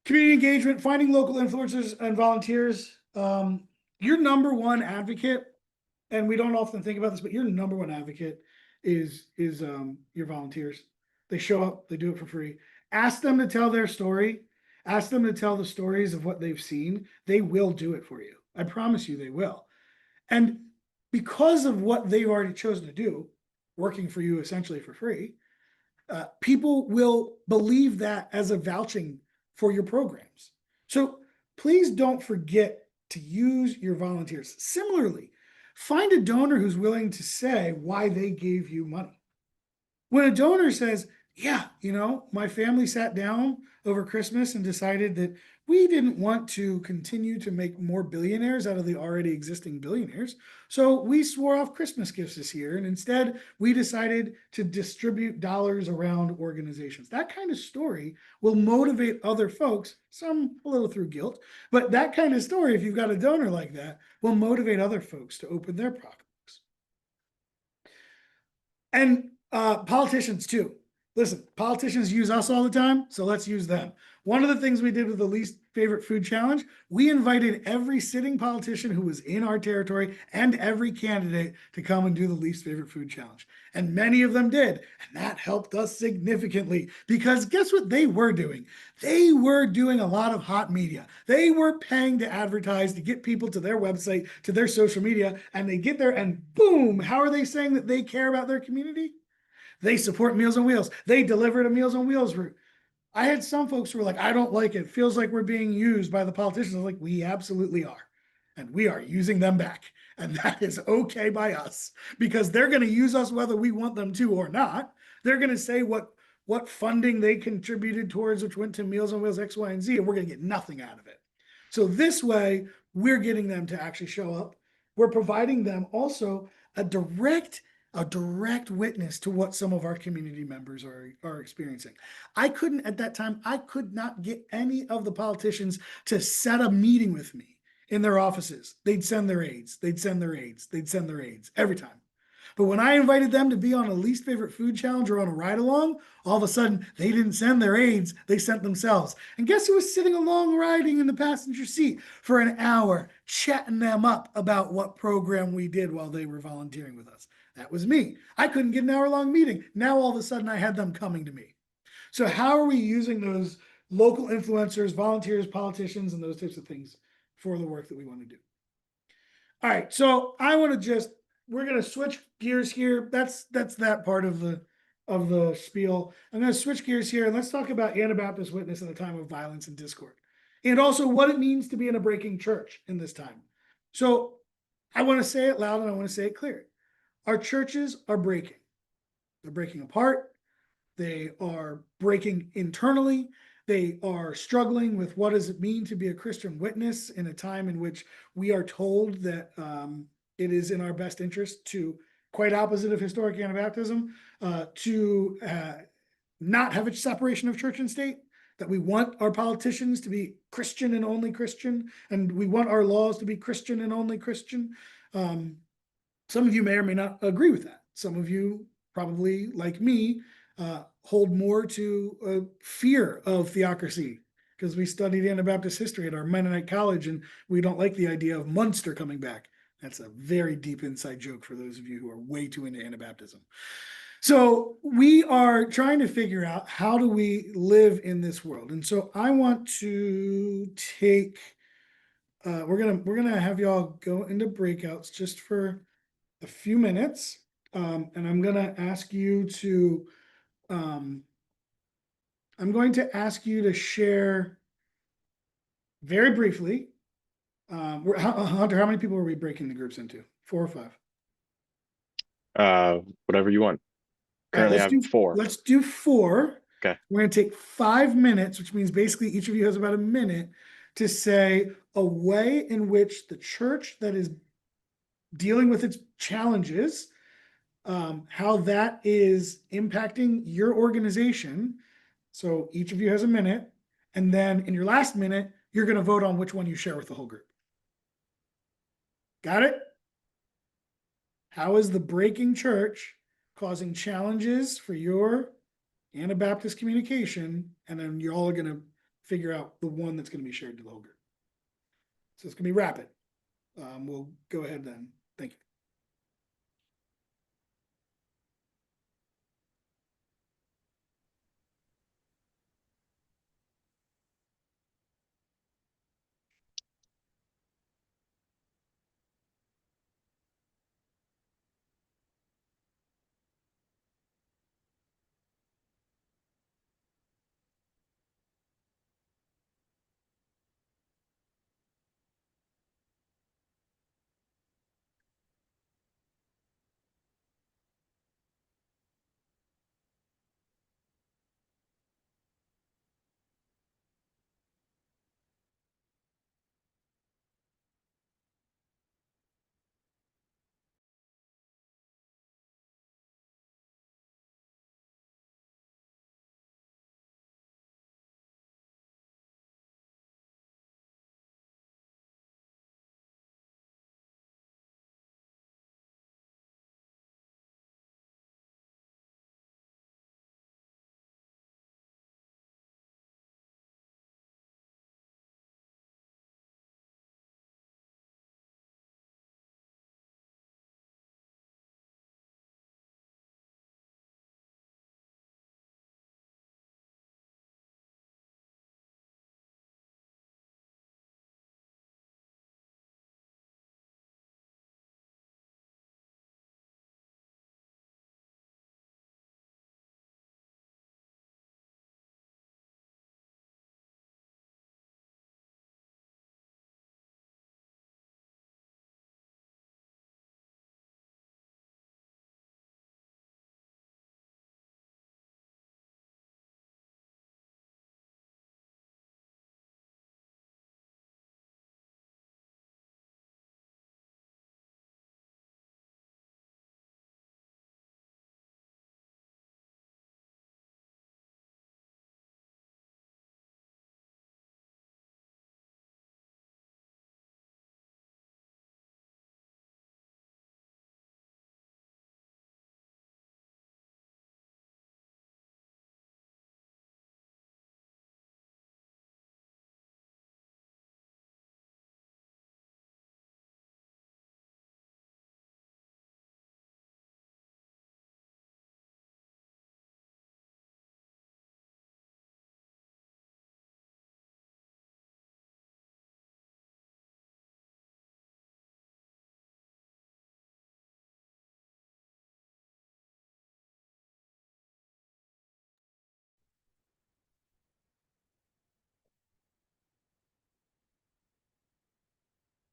Community engagement, finding local influencers and volunteers. Your number one advocate, and we don't often think about this, but your number one advocate is your volunteers. They show up, they do it for free. Ask them to tell their story. Ask them to tell the stories of what they've seen. They will do it for you. I promise you they will. And because of what they've already chosen to do, working for you essentially for free, people will believe that as a vouching for your programs. So please don't forget to use your volunteers. Similarly, find a donor who's willing to say why they gave you money. When a donor says, yeah, my family sat down over Christmas and decided that we didn't want to continue to make more billionaires out of the already existing billionaires. So we swore off Christmas gifts this year. And instead, we decided to distribute dollars around organizations. That kind of story will motivate other folks, some a little through guilt, but that kind of story, if you've got a donor like that, will motivate other folks to open their pocketbooks. And politicians too. Listen, politicians use us all the time, so let's use them. One of the things we did with the Least Favorite Food Challenge, we invited every sitting politician who was in our territory and every candidate to come and do the Least Favorite Food Challenge. And many of them did. And that helped us significantly, because guess what they were doing? They were doing a lot of hot media. They were paying to advertise, to get people to their website, to their social media, and they get there and boom, how are they saying that they care about their community? They support Meals on Wheels. They delivered a Meals on Wheels route. I had some folks who were like, I don't like it. It feels like we're being used by the politicians. I was like, we absolutely are. And we are using them back. And that is okay by us, because they're going to use us whether we want them to or not. They're going to say what funding they contributed towards, which went to Meals on Wheels X, Y, and Z, and we're going to get nothing out of it. So this way, we're getting them to actually show up. We're providing them also a direct witness to what some of our community members are experiencing. At that time, I could not get any of the politicians to set a meeting with me in their offices. They'd send their aides, every time. But when I invited them to be on a least favorite food challenge or on a ride along, all of a sudden they didn't send their aides, they sent themselves. And guess who was sitting along riding in the passenger seat for an hour, chatting them up about what program we did while they were volunteering with us? That was me. I couldn't get an hour-long meeting. Now all of a sudden I had them coming to me. So how are we using those local influencers, volunteers, politicians, and those types of things for the work that we want to do? All right, so we're gonna switch gears here. That's that part of the spiel. I'm gonna switch gears here and let's talk about Anabaptist witness in a time of violence and discord, and also what it means to be in a breaking church in this time. So I want to say it loud and I want to say it clear. Our churches are breaking. They're breaking apart. They are breaking internally. They are struggling with what does it mean to be a Christian witness in a time in which we are told that it is in our best interest to, quite opposite of historic Anabaptism, to not have a separation of church and state, that we want our politicians to be Christian and only Christian, and we want our laws to be Christian and only Christian. Some of you may or may not agree with that. Some of you probably, like me, hold more to a fear of theocracy because we studied Anabaptist history at our Mennonite college and we don't like the idea of Munster coming back. That's a very deep inside joke for those of you who are way too into Anabaptism. So we are trying to figure out how do we live in this world. And so I want to take, we're gonna have y'all go into breakouts just for a few minutes. And I'm gonna ask you to I'm going to ask you to share very briefly. Hunter, how many people are we breaking the groups into? 4 or 5? Whatever you want. All right, Currently I have 4. let's do 4. Okay. We're going to take 5 minutes, which means basically each of you has about a minute to say a way in which the church that is dealing with its challenges, how that is impacting your organization. So each of you has a minute. And then in your last minute, you're going to vote on which one you share with the whole group. Got it? How is the breaking church causing challenges for your Anabaptist communication? And then you're all going to figure out the one that's going to be shared to the whole group. So it's going to be rapid. We'll go ahead then. Thank you.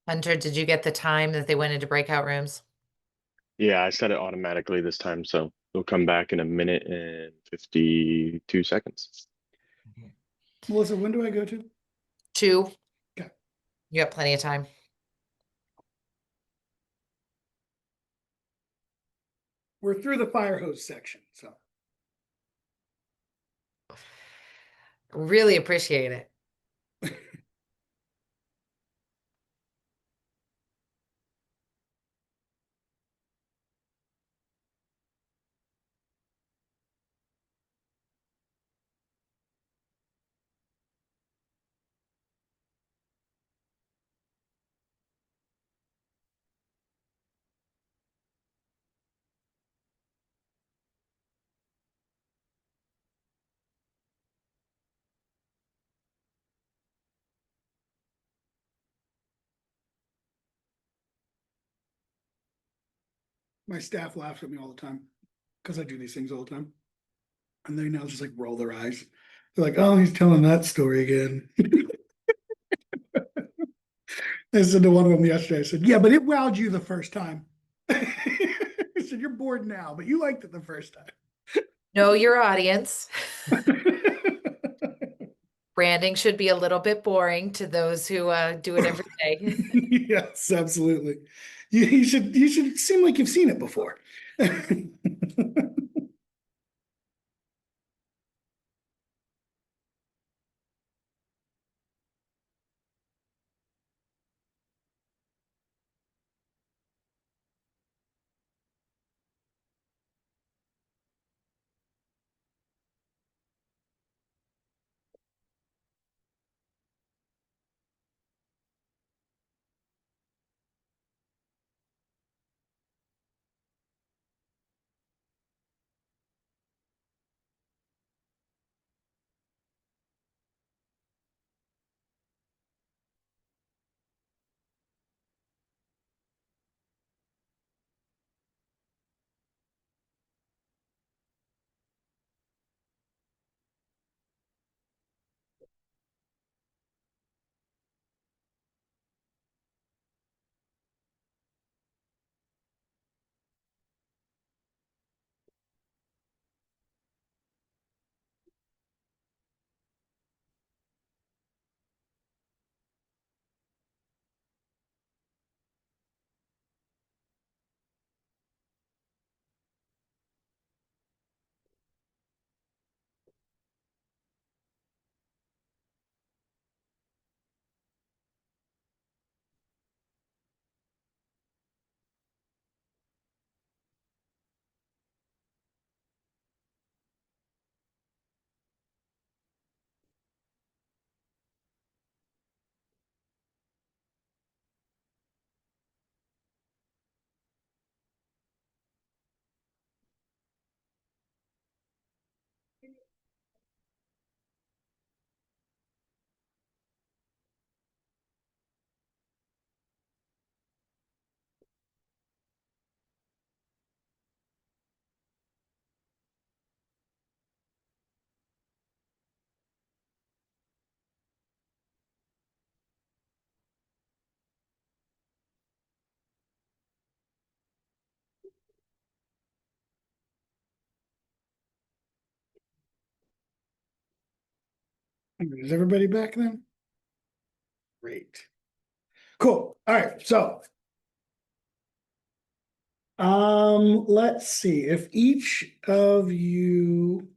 Hunter, did you get the time that they went into breakout rooms? Yeah, I set it automatically this time, so it'll come back in a minute and 52 seconds. Melissa, when do I go to? 2. Okay. You got plenty of time. We're through the fire hose section, so. Really appreciate it. My staff laughs at me all the time because I do these things all the time. And they now just like roll their eyes. They're like, oh, he's telling that story again. I said to one of them yesterday, I said, yeah, but it wowed you the first time. I said, you're bored now, but you liked it the first Know your audience. time. Branding should be a little bit boring to those who do it every day. Yes, absolutely. You should seem like you've seen it before. Is everybody back then? Great. Cool. All right. So, let's see if each of you,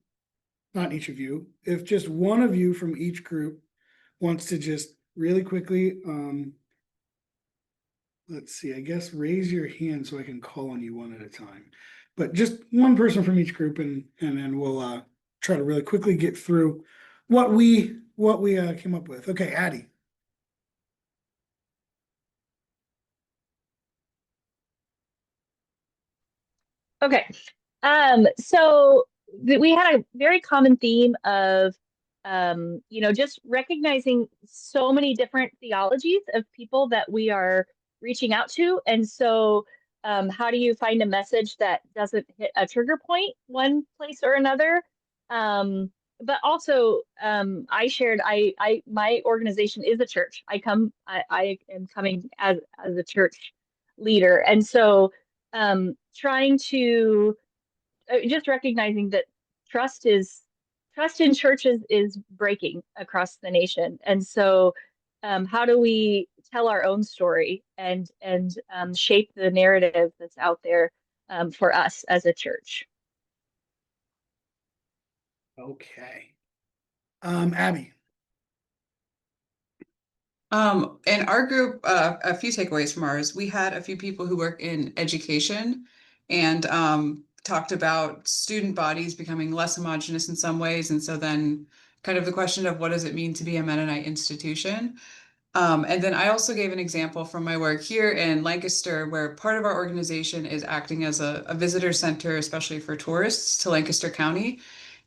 not each of you, if just one of you from each group wants to just really quickly, let's see, I guess raise your hand so I can call on you one at a time. But just one person from each group and then we'll try to really quickly get through what we came up with. Okay, Addie. Okay. So we had a very common theme of, just recognizing so many different theologies of people that we are reaching out to. And so, how do you find a message that doesn't hit a trigger point one place or another? but also my organization is a church. I am coming as a church leader, and so trying to just recognizing that trust in churches is breaking across the nation, and so how do we tell our own story and shape the narrative that's out there for us as a church? Okay. Abby. In our group, a few takeaways from ours. We had a few people who work in education and talked about student bodies becoming less homogenous in some ways. And so then kind of the question of what does it mean to be a Mennonite institution? And then I also gave an example from my work here in Lancaster, where part of our organization is acting as a visitor center, especially for tourists to Lancaster County.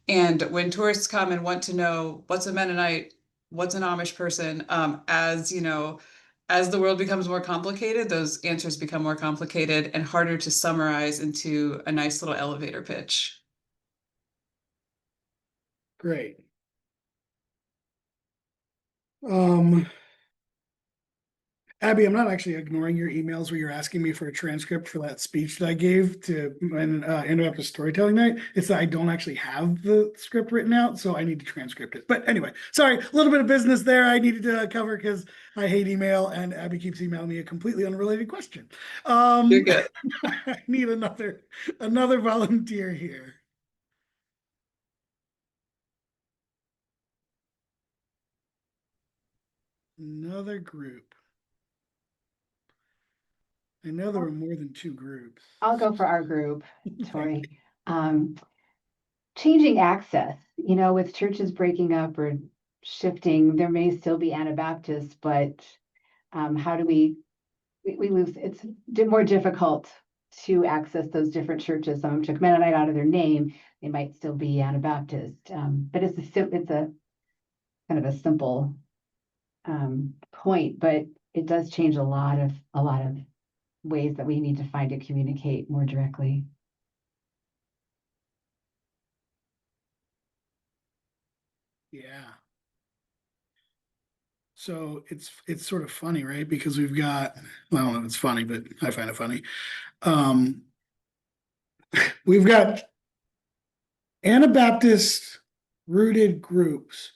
And when tourists come and want to know what's a Mennonite, what's an Amish person, as you know, as the world becomes more complicated, those answers become more complicated and harder to summarize into a nice little elevator pitch. Great. Abby, I'm not actually ignoring your emails where you're asking me for a transcript for that speech that I gave to interrupt the storytelling night. It's that I don't actually have the script written out, so I need to transcript it. But anyway, sorry, a little bit of business there I needed to cover because I hate email and Abby keeps emailing me a completely unrelated question. You're good. I need another volunteer here. Another group. I know there were more than two groups. I'll go for our group, Thank Tori. Changing access, with churches breaking up or shifting, there may still be Anabaptists, but how do we lose? It's more difficult to access those different churches. Some took Mennonite out of their name. They might still be Anabaptist, but it's a kind of a simple point, but it does change a lot of ways that we need to find to communicate more directly. Yeah. So it's sort of funny, right? Because we've got, well, I don't know if it's funny, but I find it funny. We've got Anabaptist rooted groups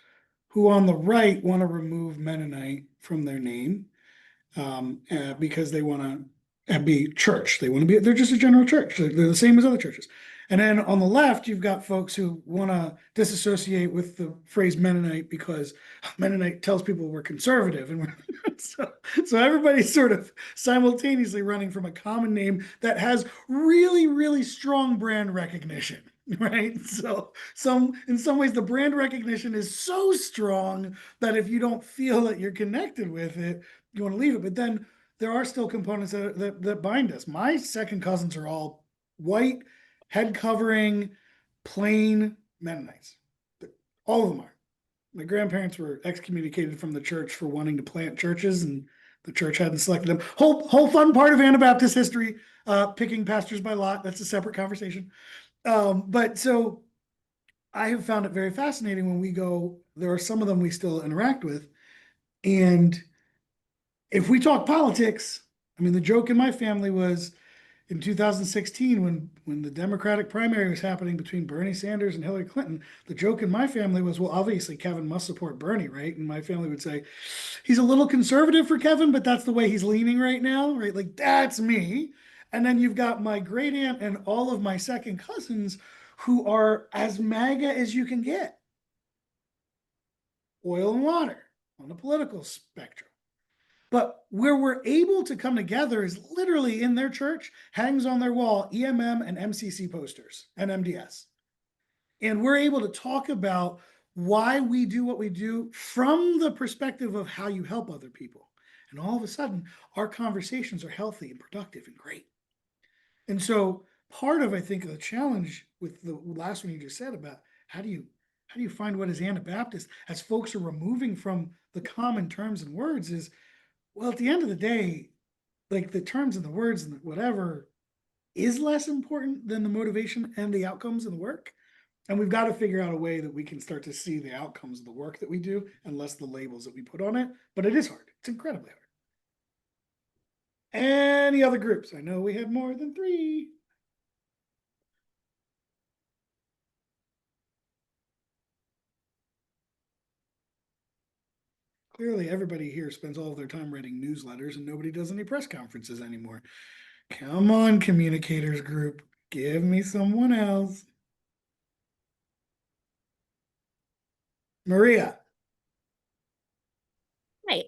who on the right want to remove Mennonite from their name because they want to be church. They're just a general church. They're the same as other churches. And then on the left, you've got folks who want to disassociate with the phrase Mennonite because Mennonite tells people we're conservative. And so everybody's sort of simultaneously running from a common name that has really, really strong brand recognition. Right. So in some ways, the brand recognition is so strong that if you don't feel that you're connected with it, you want to leave it. But then there are still components that bind us. My second cousins are all white, head covering, plain Mennonites. All of them are. My grandparents were excommunicated from the church for wanting to plant churches, and the church hadn't selected them. Whole fun part of Anabaptist history, picking pastors by lot. That's a separate conversation. But so I have found it very fascinating when we go, there are some of them we still interact with. And if we talk politics, I mean, the joke in my family was in 2016 when the Democratic primary was happening between Bernie Sanders and Hillary Clinton, the joke in my family was, well, obviously Kevin must support Bernie, right? And my family would say, he's a little conservative for Kevin, but that's the way he's leaning right now, right? Like, that's me. And then you've got my great aunt and all of my second cousins who are as MAGA as you can get. Oil and water on the political spectrum. But where we're able to come together is literally in their church, hangs on their wall, EMM and MCC posters and MDS. And we're able to talk about why we do what we do from the perspective of how you help other people. And all of a sudden, our conversations are healthy and productive and great. And so part of, I think, the challenge with the last one you just said about how do you find what is Anabaptist as folks are removing from the common terms and words is, well, at the end of the day, like the terms and the words and whatever is less important than the motivation and the outcomes and the work. And we've got to figure out a way that we can start to see the outcomes of the work that we do and less the labels that we put on it. But it is hard. It's incredibly hard. Any other groups? I know we had more than 3. Clearly, everybody here spends all of their time writing newsletters and nobody does any press conferences anymore. Come on, communicators group. Give me someone else. Maria. Hi.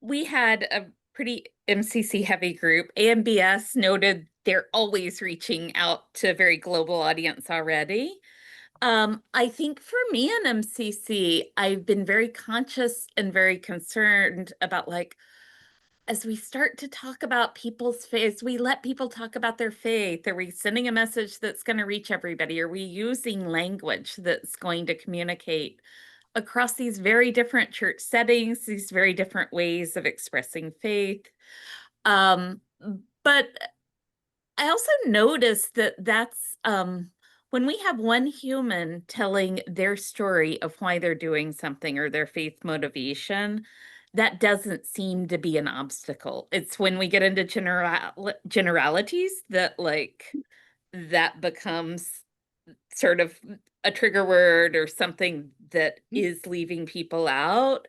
We had a pretty MCC heavy group. AMBS noted they're always reaching out to a very global audience already. I think for me in MCC, I've been very conscious and very concerned about like, as we start to talk about people's faith, we let people talk about their faith. Are we sending a message that's going to reach everybody? Are we using language that's going to communicate across these very different church settings, these very different ways of expressing faith? But I also noticed that that's when we have one human telling their story of why they're doing something or their faith motivation, that doesn't seem to be an obstacle. It's when we get into generalities that like that becomes sort of a trigger word or something that is leaving people out.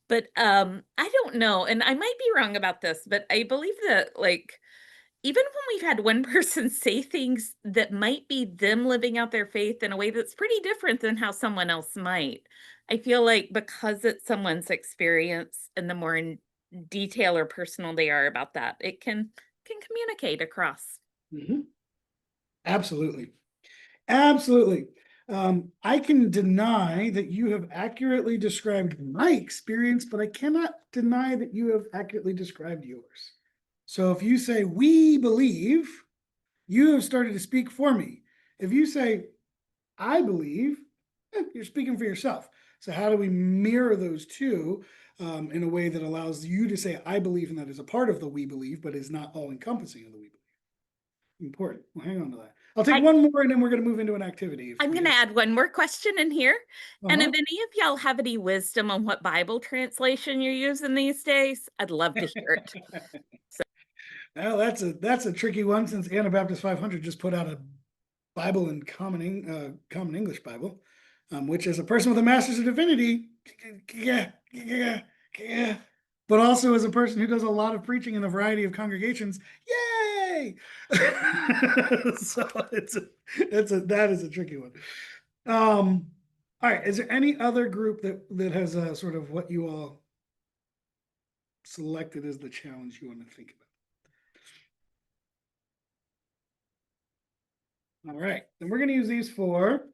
But I don't know, and I might be wrong about this, but I believe that like even when we've had one person say things that might be them living out their faith in a way that's pretty different than how someone else might, I feel like because it's someone's experience and the more in detail or personal they are about that, it can communicate across. Mm-hmm. Absolutely. Absolutely. I can deny that you have accurately described my experience, but I cannot deny that you have accurately described yours. So if you say, we believe, you have started to speak for me. If you say, I believe, you're speaking for yourself. So how do we mirror those two in a way that allows you to say, I believe, and that is a part of the we believe, but is not all encompassing of the we believe? Important. Well, hang on to that. I'll take one more and then we're going to move into an activity. I'm going to add one more question in here. And if Uh-huh. any of y'all have any wisdom on what Bible translation you're using these days, I'd love to hear it. Well, that's a tricky one since Anabaptist 500 just put out a Bible in Common English Bible, which is a person with a Master's of Divinity, but also as a person who does a lot of preaching in a variety of congregations. Yay! So that is a tricky one. All right, is there any other group that has a sort of what you all selected as the challenge you want to think about? All right, then we're going to use these 4.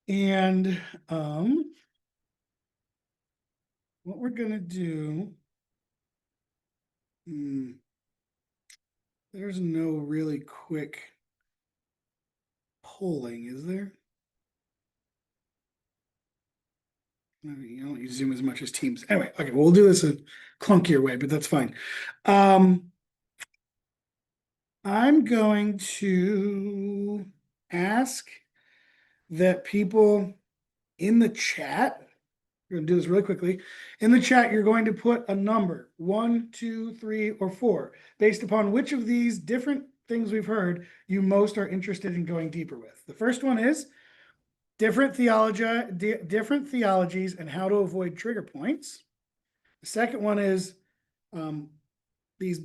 And what we're going to do, there's no really quick polling, is there? You don't use Zoom as much as Teams. Anyway, okay, well, we'll do this a clunkier way, but that's fine. I'm going to ask that people in the chat, we're going to do this really quickly. In the chat, you're going to put a number, 1, 2, 3, or 4, based upon which of these different things we've heard you most are interested in going deeper with. The first one is different theologies and how to avoid trigger points. The second one is these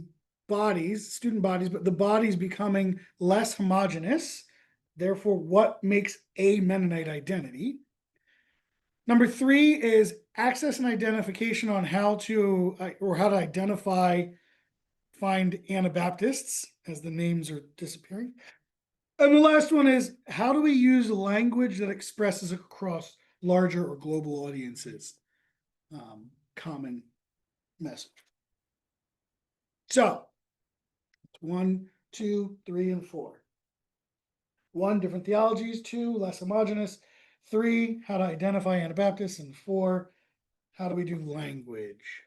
bodies, student bodies, but the bodies becoming less homogenous. Therefore, what makes a Mennonite identity? Number 3 is access and identification on how to find Anabaptists as the names are disappearing. And the last one is how do we use language that expresses across larger or global audiences? Common message. So 1, 2, 3, and 4. 1, different theologies. 2, less homogenous. 3, how to identify Anabaptists. And 4, how do we do language?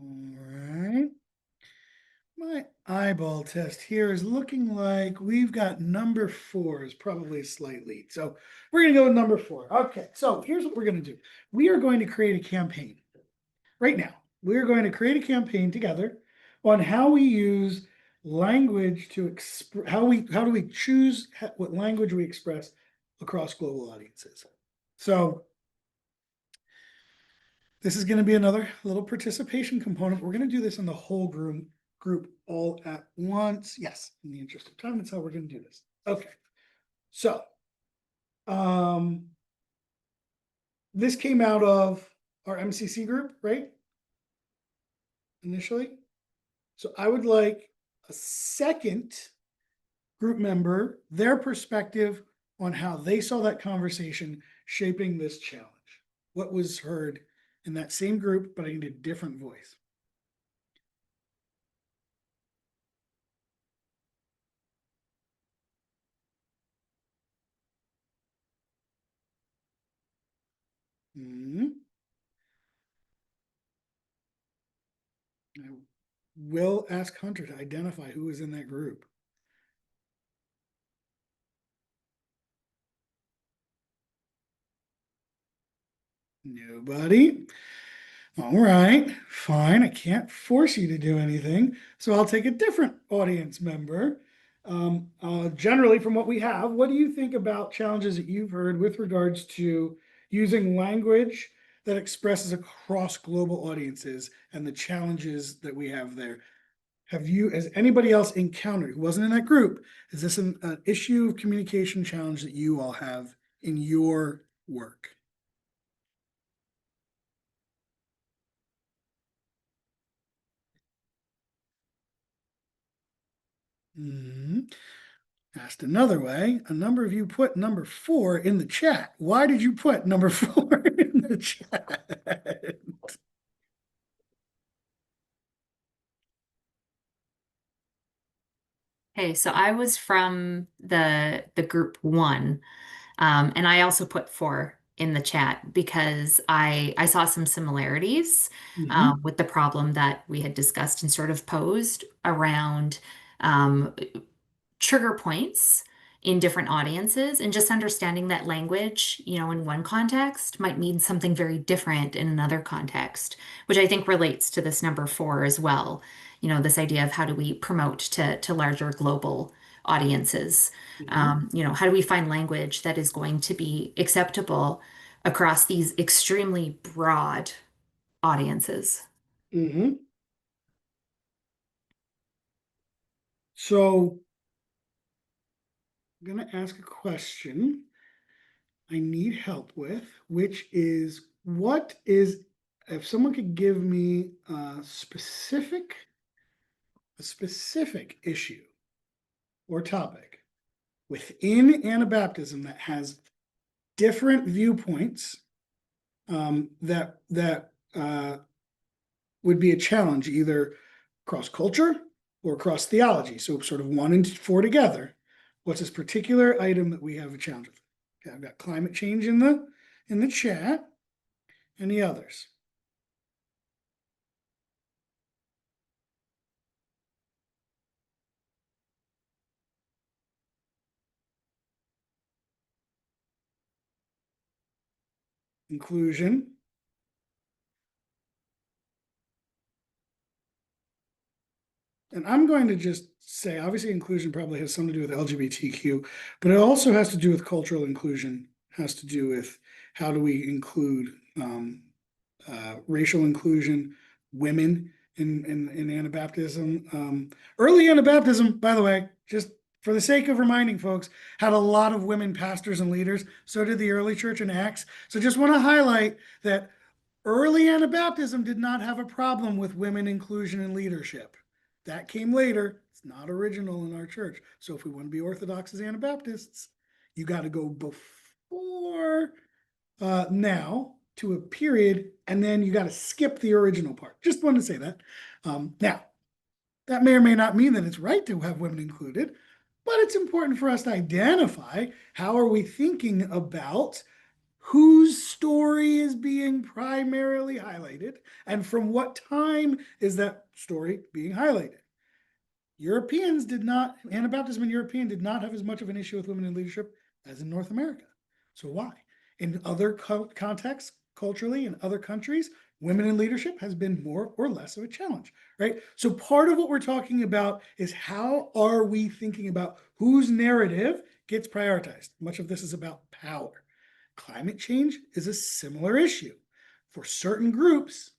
All right. My eyeball test here is looking like we've got number 4 is probably a slight lead. So we're going to go with number 4. Okay, so here's what we're going to do. We are going to create a campaign right now. We're going to create a campaign together on how we use language to express, how do we choose what language we express across global audiences. So this is going to be another little participation component. We're going to do this in the whole group all at once. Yes, in the interest of time, that's how we're going to do this. Okay. So, this came out of our MCC group, right? Initially. So I would like a second group member, their perspective on how they saw that conversation shaping this challenge. What was heard in that same group, but I need a different voice. I will ask Hunter to identify who is in that group. Nobody. All right, fine. I can't force you to do anything, so I'll take a different audience member. Generally, from what we have, what do you think about challenges that you've heard with regards to using language that expresses across global audiences and the challenges that we have there? Has anybody else encountered, who wasn't in that group, is this an issue of communication challenge that you all have in your work? Asked another way, a number of you put number 4 in the chat. Why did you put number 4 in the chat? Okay, so I was from the group 1, and I also put 4 in the chat because I saw some similarities with the problem that we had discussed and sort of posed around trigger points in different audiences, and just understanding that language, in one context might mean something very different in another context, which I think relates to this number 4 as well. This idea of how do we promote to larger global audiences? How do we find language that is going to be acceptable across these extremely broad audiences? So I'm going to ask a question I need help with, which is, if someone could give me a specific issue or topic within Anabaptism that has different viewpoints that would be a challenge, either cross culture or cross theology. So sort of 1 and 4 together. What's this particular item that we have a challenge with? Okay, I've got climate change in the chat. Any others? Inclusion. And I'm going to just say, obviously, inclusion probably has something to do with LGBTQ, but it also has to do with cultural inclusion, has to do with how do we include racial inclusion, women in Anabaptism. Early Anabaptism, by the way, just for the sake of reminding folks, had a lot of women pastors and leaders. So did the early church in Acts. So just want to highlight that early Anabaptism did not have a problem with women inclusion and leadership. That came later. It's not original in our church. So if we want to be Orthodox as Anabaptists, you got to go before now to a period, and then you got to skip the original part. Just wanted to say that. Now, that may or may not mean that it's right to have women included, but it's important for us to identify how are we thinking about whose story is being primarily highlighted, and from what time is that story being highlighted. Europeans did not, Anabaptism in European did not have as much of an issue with women in leadership as in North America. So why? In other contexts, culturally, in other countries, women in leadership has been more or less of a challenge, right? So part of what we're talking about is how are we thinking about whose narrative gets prioritized? Much of this is about power. Climate change is a similar issue. For certain groups,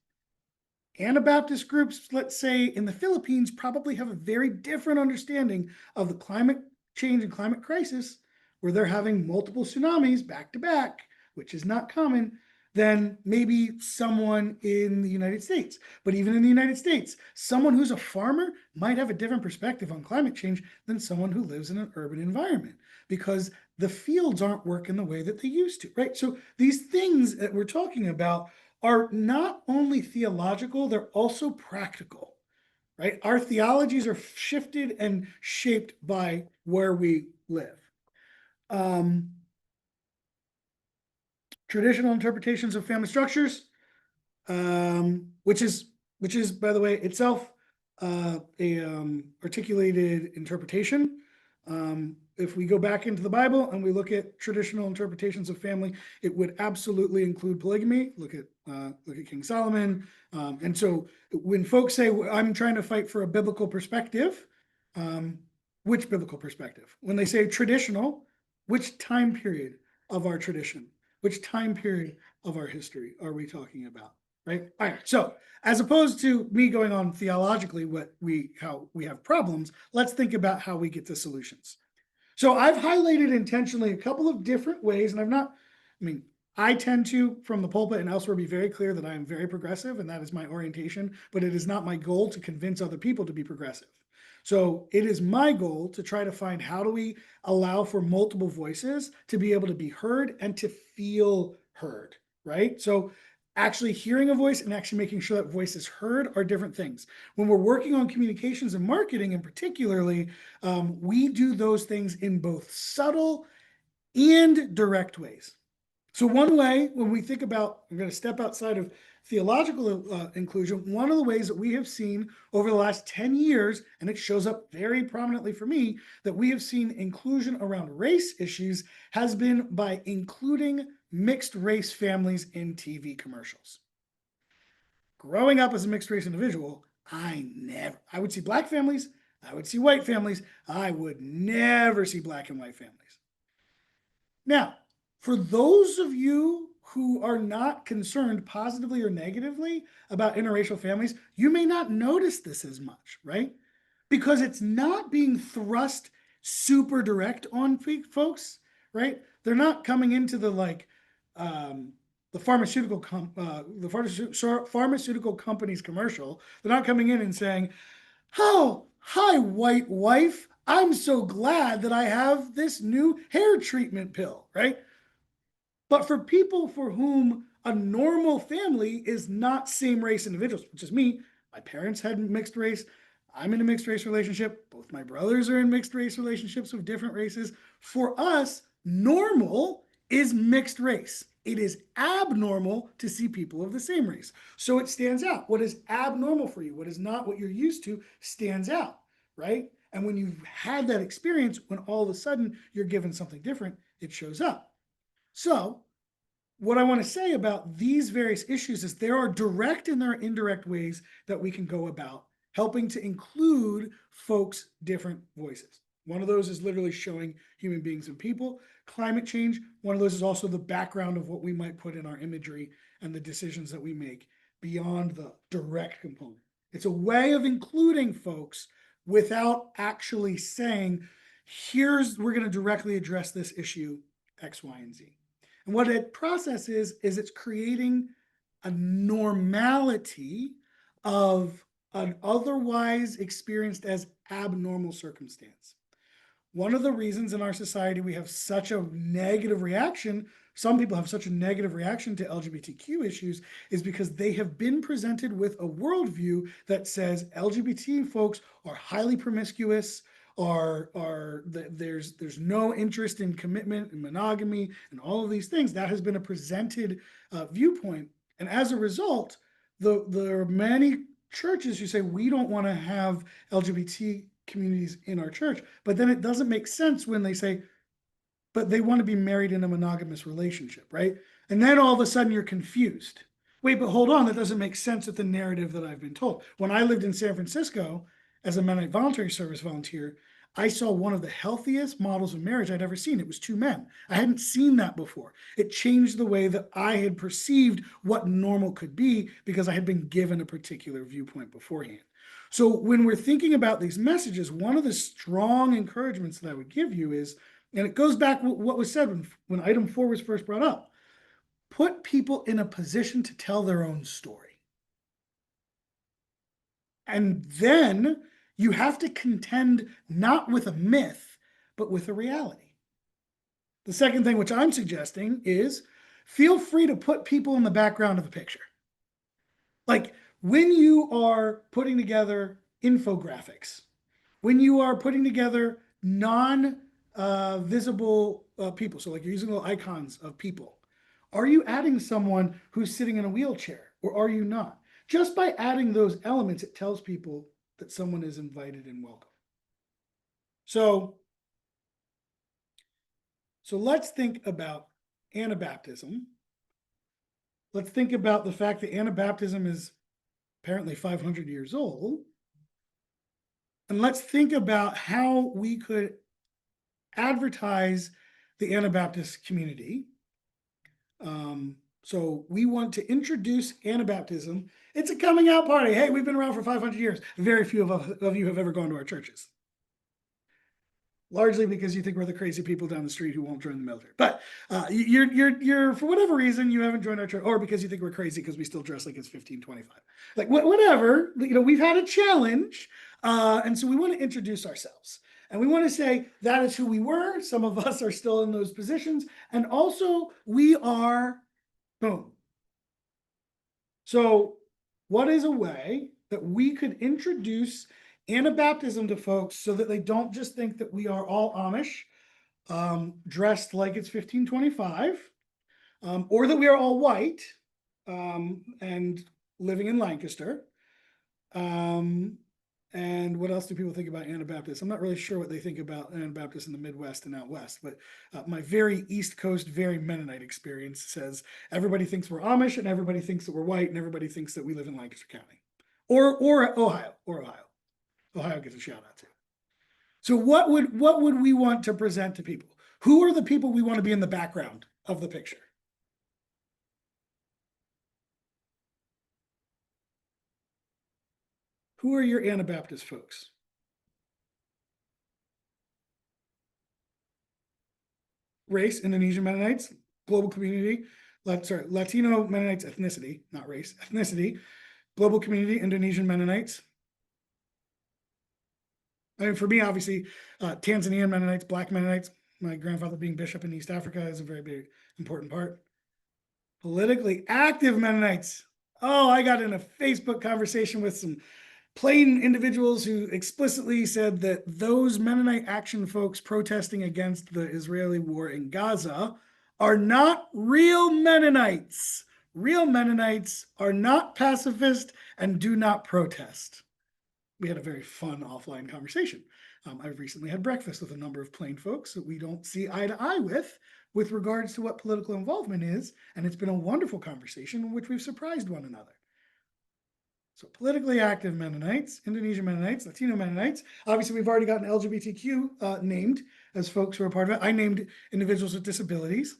Anabaptist groups, let's say in the Philippines, probably have a very different understanding of the climate change and climate crisis, where they're having multiple tsunamis back to back, which is not common, than maybe someone in the United States. But even in the United States, someone who's a farmer might have a different perspective on climate change than someone who lives in an urban environment, because the fields aren't working the way that they used to, right? So these things that we're talking about are not only theological, they're also practical, right? Our theologies are shifted and shaped by where we live. Traditional interpretations of family structures, which is, by the way, itself articulated interpretation. If we go back into the Bible and we look at traditional interpretations of family, it would absolutely include polygamy. Look at King Solomon. And so when folks say, I'm trying to fight for a biblical perspective, which biblical perspective? When they say traditional, which time period of our tradition, which time period of our history are we talking about? Right. All right. So as opposed to me going on theologically how we have problems, let's think about how we get to solutions. So I've highlighted intentionally a couple of different ways, and I tend to, from the pulpit and elsewhere, be very clear that I am very progressive, and that is my orientation, but it is not my goal to convince other people to be progressive. So it is my goal to try to find how do we allow for multiple voices to be able to be heard and to feel heard, right? So actually hearing a voice and actually making sure that voice is heard are different things. When we're working on communications and marketing, and particularly, we do those things in both subtle and direct ways. So one way, when we think about, I'm going to step outside of theological inclusion, one of the ways that we have seen over the last 10 years, and it shows up very prominently for me, that we have seen inclusion around race issues has been by including mixed race families in TV commercials. Growing up as a mixed race individual, I would see black families, I would see white families, I would never see black and white families. Now, for those of you who are not concerned positively or negatively about interracial families, you may not notice this as much, right? Because it's not being thrust super direct on folks, right? They're not coming into the pharmaceutical company's commercial. They're not coming in and saying, "Oh, hi, white wife. I'm so glad that I have this new hair treatment pill," right? But for people for whom a normal family is not same race individuals, which is me, my parents had mixed race, I'm in a mixed race relationship, both my brothers are in mixed race relationships with different races. For us, normal is mixed race. It is abnormal to see people of the same race. So it stands out. What is abnormal for you, what is not what you're used to, stands out, right? And when you've had that experience, when all of a sudden you're given something different, it shows up. So what I want to say about these various issues is there are direct and there are indirect ways that we can go about helping to include folks' different voices. One of those is literally showing human beings and people. Climate change, one of those is also the background of what we might put in our imagery and the decisions that we make beyond the direct component. It's a way of including folks without actually saying, we're going to directly address this issue, X, Y, and Z. And what that process is it's creating a normality of an otherwise experienced as abnormal circumstance. One of the reasons in our society we have such a negative reaction, some people have such a negative reaction to LGBTQ issues, is because they have been presented with a worldview that says LGBT folks are highly promiscuous, there's no interest in commitment and monogamy and all of these things. That has been a presented viewpoint, and as a result, there are many churches who say we don't want to have LGBT communities in our church, but then it doesn't make sense when they say, but they want to be married in a monogamous relationship, right? And then all of a sudden you're confused. Wait, but hold on, that doesn't make sense with the narrative that I've been told. When I lived in San Francisco as a Mennonite voluntary service volunteer, I saw one of the healthiest models of marriage I'd ever seen. It was two men. I hadn't seen that before. It changed the way that I had perceived what normal could be because I had been given a particular viewpoint beforehand. So when we're thinking about these messages, one of the strong encouragements that I would give you is, and it goes back to what was said when item 4 was first brought up, put people in a position to tell their own story. And then you have to contend not with a myth, but with a reality. The second thing which I'm suggesting is feel free to put people in the background of the picture. Like when you are putting together infographics, when you are putting together non-visible people, so like you're using little icons of people, are you adding someone who's sitting in a wheelchair or are you not? Just by adding those elements, it tells people that someone is invited and welcome. So let's think about Anabaptism. Let's think about the fact that Anabaptism is apparently 500 years old. And let's think about how we could advertise the Anabaptist community. So we want to introduce Anabaptism. It's a coming out party. Hey, we've been around for 500 years. Very few of you have ever gone to our churches. Largely because you think we're the crazy people down the street who won't join the military. But you're for whatever reason, you haven't joined our church, or because you think we're crazy because we still dress like it's 1525. Like whatever, we've had a challenge. And so we want to introduce ourselves. And we want to say that is who we were. Some of us are still in those positions. And also we are, boom. So what is a way that we could introduce Anabaptism to folks so that they don't just think that we are all Amish, dressed like it's 1525, or that we are all white and living in Lancaster. And what else do people think about Anabaptists? I'm not really sure what they think about Anabaptists in the Midwest and out West, but my very East Coast, very Mennonite experience says everybody thinks we're Amish and everybody thinks that we're white and everybody thinks that we live in Lancaster County or Ohio. Ohio gets a shout out too. So what would we want to present to people? Who are the people we want to be in the background of the picture? Who are your Anabaptist folks? Race, Indonesian Mennonites, global community, Latino Mennonites, ethnicity, not race, ethnicity, global community, Indonesian Mennonites. I mean, for me, obviously, Tanzanian Mennonites, Black Mennonites, my grandfather being bishop in East Africa is a very big, important part. Politically active Mennonites. Oh, I got in a Facebook conversation with some plain individuals who explicitly said that those Mennonite Action folks protesting against the Israeli war in Gaza are not real Mennonites. Real Mennonites are not pacifist and do not protest. We had a very fun offline conversation. I've recently had breakfast with a number of plain folks that we don't see eye to eye with regards to what political involvement is, and it's been a wonderful conversation in which we've surprised one another. So politically active Mennonites, Indonesian Mennonites, Latino Mennonites. Obviously, we've already gotten LGBTQ named as folks who are part of it. I named individuals with disabilities.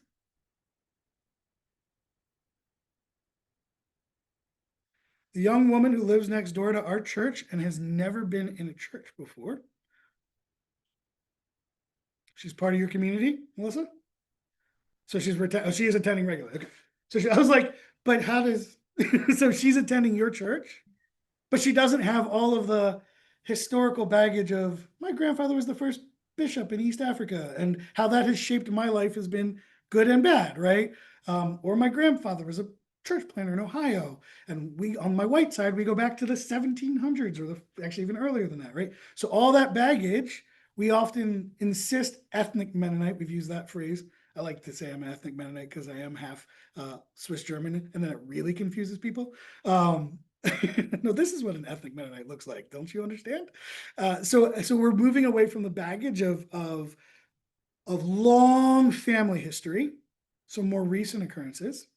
The young woman who lives next door to our church and has never been in a church before. She's part of your community, Melissa? So she is attending regularly. Okay. So I was like, but how does, so she's attending your church, but she doesn't have all of the historical baggage of my grandfather was the first bishop in East Africa and how that has shaped my life has been good and bad, right? Or my grandfather was a church planter in Ohio. And we, on my white side, we go back to the 1700s or actually even earlier than that, right? So all that baggage We often insist ethnic Mennonite. We've used that phrase. I like to say I'm an ethnic Mennonite because I am half Swiss German, and then it really confuses people. No, this is what an ethnic Mennonite looks like. Don't you understand? So we're moving away from the baggage of long family history, so more recent occurrences.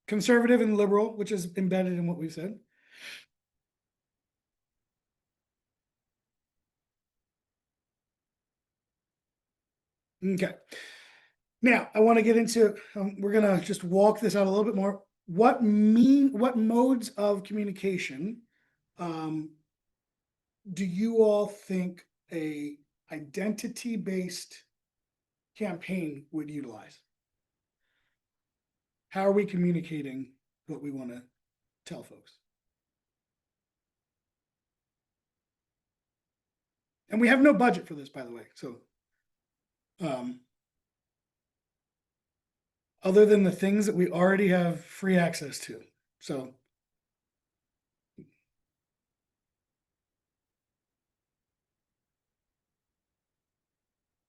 Conservative and liberal, which is embedded in what we've said. Okay. Now I want to get into, we're going to just walk this out a little bit more. What modes of communication do you all think a identity-based campaign would utilize? How are we communicating what we want to tell folks? And we have no budget for this, by the way. So, other than the things that we already have free access to. So,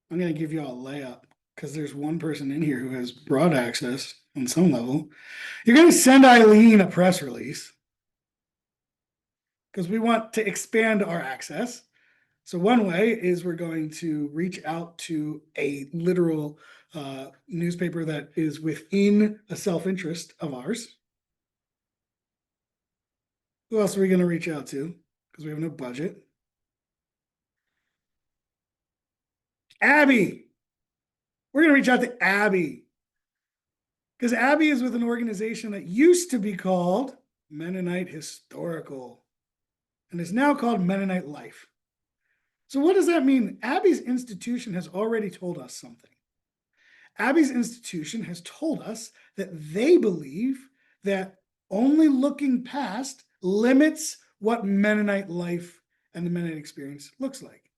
I'm going to give you all a layup because there's one person in here who has broad access on some level. You're going to send Eileen a press release because we want to expand our access. So one way is we're going to reach out to a literal newspaper that is within a self-interest of ours. Who else are we going to reach out to? Because we have no budget. Abby. We're going to reach out to Abby. Because Abby is with an organization that used to be called Mennonite Historical and is now called Mennonite Life. So what does that mean? Abby's institution has already told us something. Abby's institution has told us that they believe that only looking past limits what Mennonite life and the Mennonite experience looks like.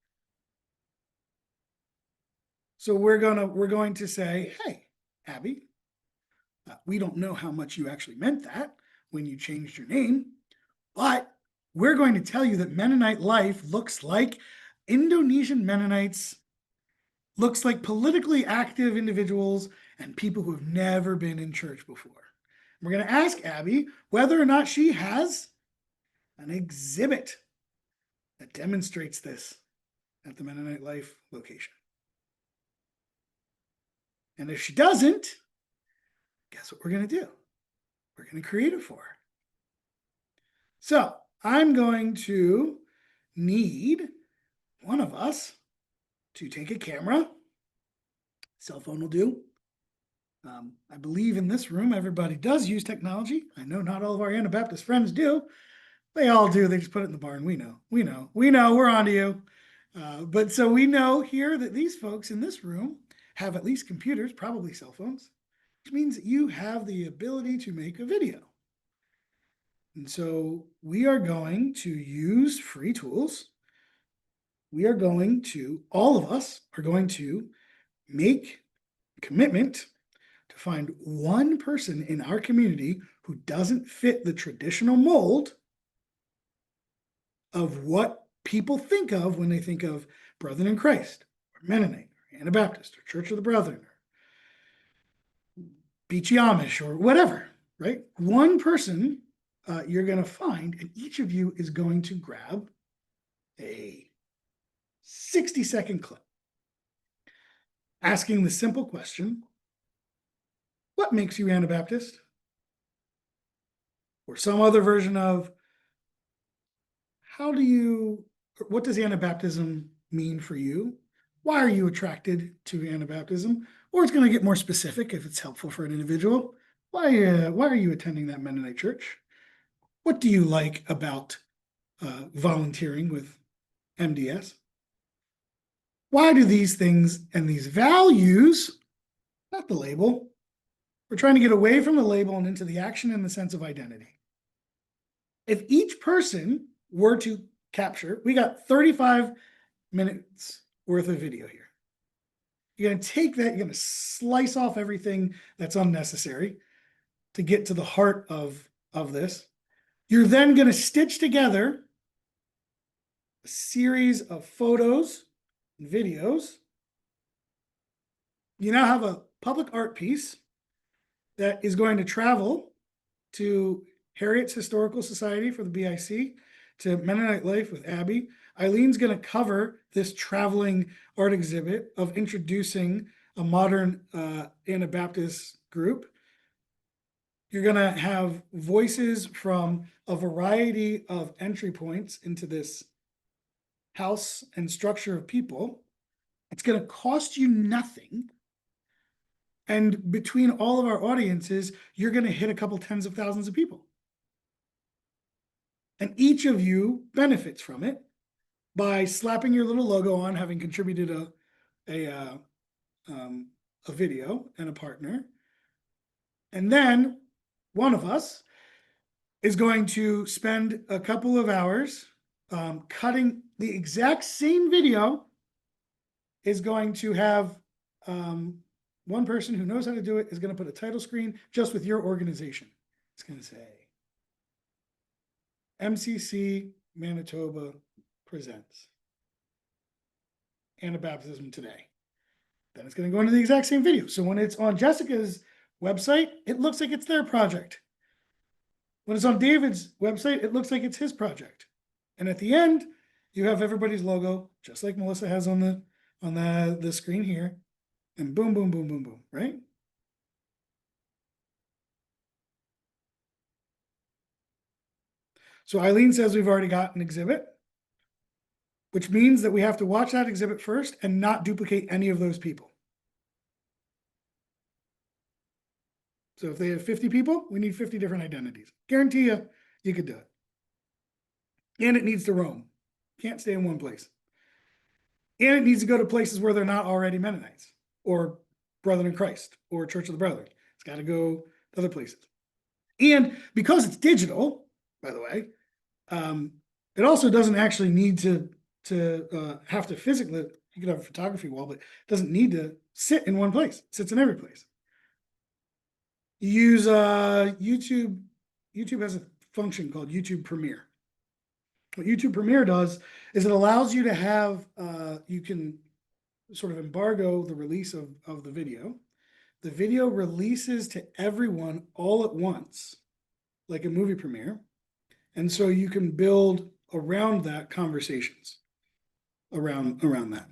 So we're going to say, hey, Abby, we don't know how much you actually meant that when you changed your name, but we're going to tell you that Mennonite life looks like Indonesian Mennonites, looks like politically active individuals and people who have never been in church before. We're going to ask Abby whether or not she has an exhibit that demonstrates this at the Mennonite Life location. And if she doesn't, guess what we're going to do? We're going to create it for her. So I'm going to need one of us to take a camera. Cell phone will do. I believe in this room, everybody does use technology. I know not all of our Anabaptist friends do. They all do. They just put it in the barn. We know. We're on to you. But so we know here that these folks in this room have at least computers, probably cell phones, which means that you have the ability to make a video. And so we are going to use free tools. All of us are going to make a commitment to find one person in our community who doesn't fit the traditional mold of what people think of when they think of Brethren in Christ, or Mennonite, or Anabaptist, or Church of the Brethren, or Beachy Amish, or whatever, right? One person you're going to find, and each of you is going to grab a 60-second clip asking the simple question, what makes you Anabaptist? Or some other version of, what does Anabaptism mean for you? Why are you attracted to Anabaptism? Or it's going to get more specific if it's helpful for an individual. Why are you attending that Mennonite church? What do you like about volunteering with MDS? Why do these things and these values, not the label, we're trying to get away from the label and into the action and the sense of identity. If each person were to capture, we got 35 minutes worth of video here. You're going to take that, you're going to slice off everything that's unnecessary to get to the heart of this. You're then going to stitch together a series of photos and videos. You now have a public art piece that is going to travel to Harriet's Historical Society for the BIC, to Mennonite Life with Abby. Eileen's going to cover this traveling art exhibit of introducing a modern Anabaptist group. You're going to have voices from a variety of entry points into this house and structure of people. It's going to cost you nothing. And between all of our audiences, you're going to hit a couple tens of thousands of people. And each of you benefits from it by slapping your little logo on, having contributed a video and a partner. And then one of us is going to spend a couple of hours cutting the exact same video, is going to have one person who knows how to do it is going to put a title screen just with your organization. It's going to say, MCC Manitoba presents Anabaptism Today. Then it's going to go into the exact same video. So when it's on Jessica's website, it looks like it's their project. When it's on David's website, it looks like it's his project. And at the end, you have everybody's logo, just like Melissa has on the screen here. And boom, boom, boom, boom, boom, right? So Eileen says we've already got an exhibit, which means that we have to watch that exhibit first and not duplicate any of those people. So if they have 50 people, we need 50 different identities. Guarantee you could do it. And it needs to roam. Can't stay in one place. And it needs to go to places where they're not already Mennonites or Brethren in Christ or Church of the Brethren. It's got to go to other places. And because it's digital, by the way, it also doesn't actually need to have to physically, you could have a photography wall, but it doesn't need to sit in one place. It sits in every place. You use YouTube. YouTube has a function called YouTube Premiere. What YouTube Premiere does is it allows you to have, you can sort of embargo the release of the video. The video releases to everyone all at once, like a movie premiere. And so you can build around that conversations around that.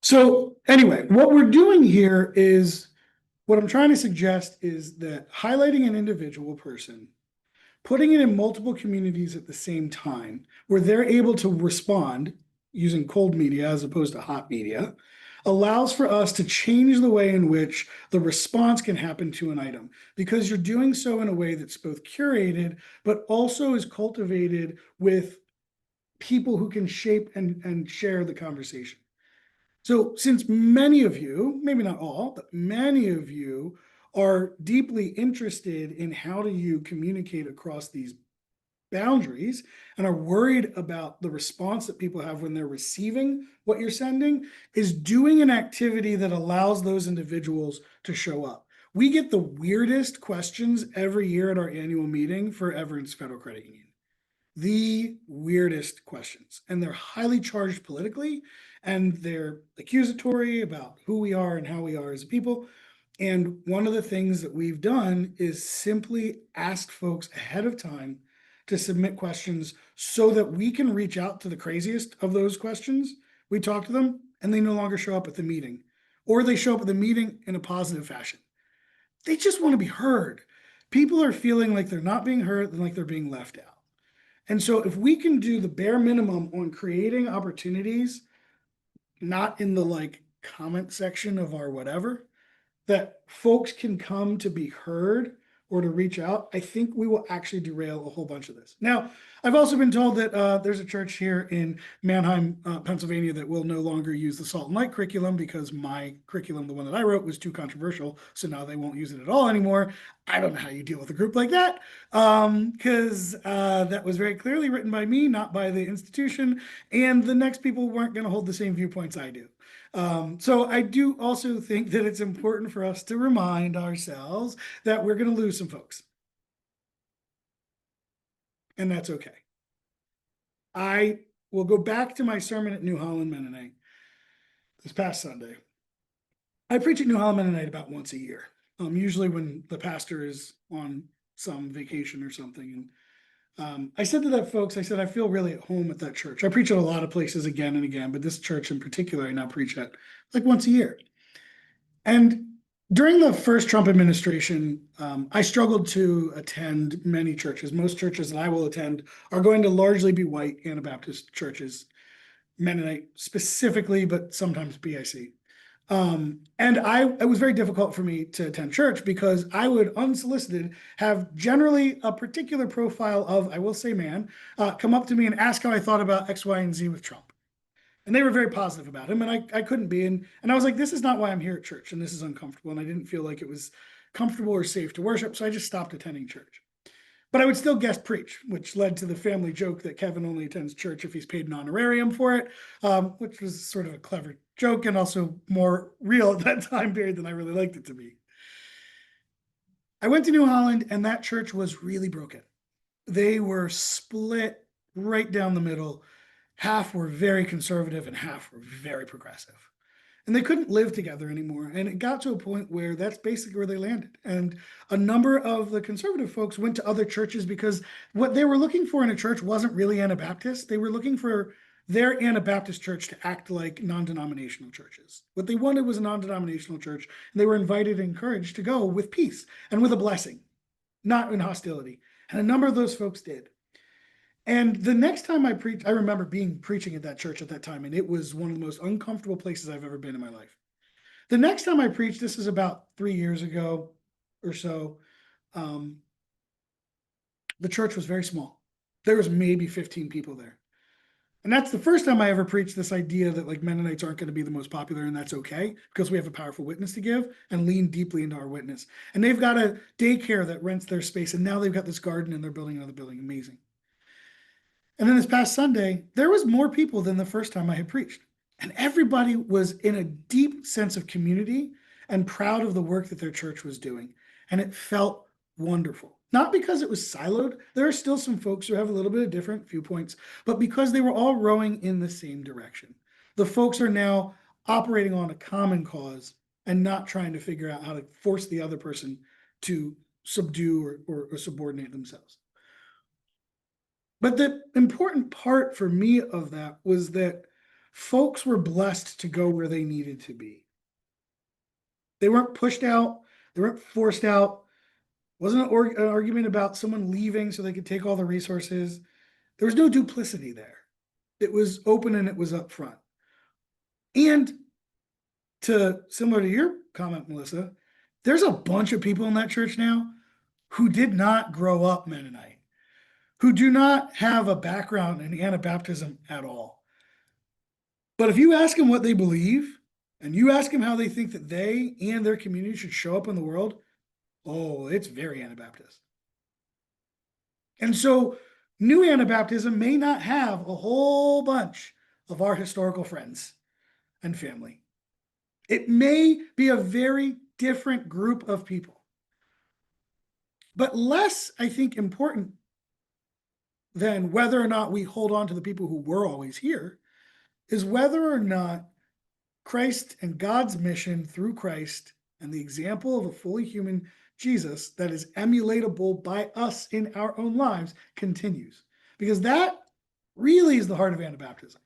So anyway, what we're doing here is, what I'm trying to suggest is that highlighting an individual person, putting it in multiple communities at the same time, where they're able to respond using cold media as opposed to hot media, allows for us to change the way in which the response can happen to an item, because you're doing so in a way that's both curated, but also is cultivated with people who can shape and share the conversation. So since many of you, maybe not all, but many of you are deeply interested in how do you communicate across these boundaries and are worried about the response that people have when they're receiving what you're sending, is doing an activity that allows those individuals to show up. We get the weirdest questions every year at our annual meeting for Everence Federal Credit Union. The weirdest questions, and they're highly charged politically, and they're accusatory about who we are and how we are as a people. And one of the things that we've done is simply ask folks ahead of time to submit questions so that we can reach out to the craziest of those questions. We talk to them and they no longer show up at the meeting, or they show up at the meeting in a positive fashion. They just want to be heard. People are feeling like they're not being heard and like they're being left out. And so if we can do the bare minimum on creating opportunities, not in the like comment section of our whatever, that folks can come to be heard or to reach out, I think we will actually derail a whole bunch of this. Now, I've also been told that there's a church here in Manheim, Pennsylvania, that will no longer use the Salt and Light curriculum because my curriculum, the one that I wrote, was too controversial. So now they won't use it at all anymore. I don't know how you deal with a group like that, because that was very clearly written by me, not by the institution. And the next people weren't going to hold the same viewpoints I do. So I do also think that it's important for us to remind ourselves that we're going to lose some folks. And that's okay. I we'll go back to my sermon at New Holland Mennonite this past Sunday. I preach at New Holland Mennonite about once a year, usually when the pastor is on some vacation or something. And I said to that folks, I said, I feel really at home at that church. I preach at a lot of places again and again, but this church in particular, I now preach at like once a year. And during the first Trump administration, I struggled to attend many churches. Most churches that I will attend are going to largely be white Anabaptist churches, Mennonite specifically, but sometimes BIC. And it was very difficult for me to attend church because I would unsolicited have generally a particular profile of, I will say man, come up to me and ask how I thought about X, Y, and Z with Trump. And they were very positive about him, and I couldn't be. And I was like, this is not why I'm here at church, and this is uncomfortable. And I didn't feel like it was comfortable or safe to worship, so I just stopped attending church. But I would still guest preach, which led to the family joke that Kevin only attends church if he's paid an honorarium for it, which was sort of a clever joke and also more real at that time period than I really liked it to be. I went to New Holland, and that church was really broken. They were split right down the middle. Half were very conservative and half were very progressive. And they couldn't live together anymore. And it got to a point where that's basically where they landed. And a number of the conservative folks went to other churches because what they were looking for in a church wasn't really Anabaptist. They were looking for their Anabaptist church to act like non-denominational churches. What they wanted was a non-denominational church, and they were invited and encouraged to go with peace and with a blessing, not in hostility. And a number of those folks did. And the next time I preached, I remember preaching at that church at that time, and it was one of the most uncomfortable places I've ever been in my life. The next time I preached, this is about 3 years ago or so, the church was very small. There was maybe 15 people there. And that's the first time I ever preached this idea that like Mennonites aren't going to be the most popular, and that's okay because we have a powerful witness to give, and lean deeply into our witness. And they've got a daycare that rents their space, and now they've got this garden and they're building another building. Amazing. And then this past Sunday, there was more people than the first time I had preached. And everybody was in a deep sense of community and proud of the work that their church was doing. And it felt wonderful. Not because it was siloed. There are still some folks who have a little bit of different viewpoints, but because they were all rowing in the same direction. The folks are now operating on a common cause and not trying to figure out how to force the other person to subdue or subordinate themselves. But the important part for me of that was that folks were blessed to go where they needed to be. They weren't pushed out. They weren't forced out. It wasn't an argument about someone leaving so they could take all the resources. There was no duplicity there. It was open and it was up front. And similar to your comment, Melissa, there's a bunch of people in that church now who did not grow up Mennonite, who do not have a background in Anabaptism at all. But if you ask them what they believe, and you ask them how they think that they and their community should show up in the world, oh, it's very Anabaptist. And so new Anabaptism may not have a whole bunch of our historical friends and family. It may be a very different group of people. But less, I think, important than whether or not we hold on to the people who were always here is whether or not Christ and God's mission through Christ and the example of a fully human Jesus that is emulatable by us in our own lives continues. Because that really is the heart of Anabaptism,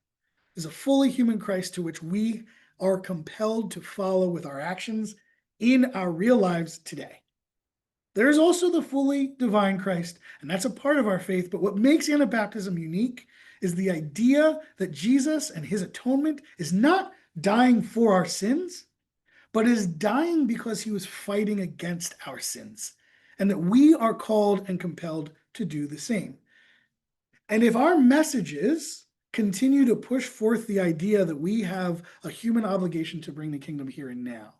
is a fully human Christ to which we are compelled to follow with our actions in our real lives today. There is also the fully divine Christ, and that's a part of our faith. But what makes Anabaptism unique is the idea that Jesus and his atonement is not dying for our sins, but is dying because he was fighting against our sins, and that we are called and compelled to do the same. And if our messages continue to push forth the idea that we have a human obligation to bring the kingdom here and now,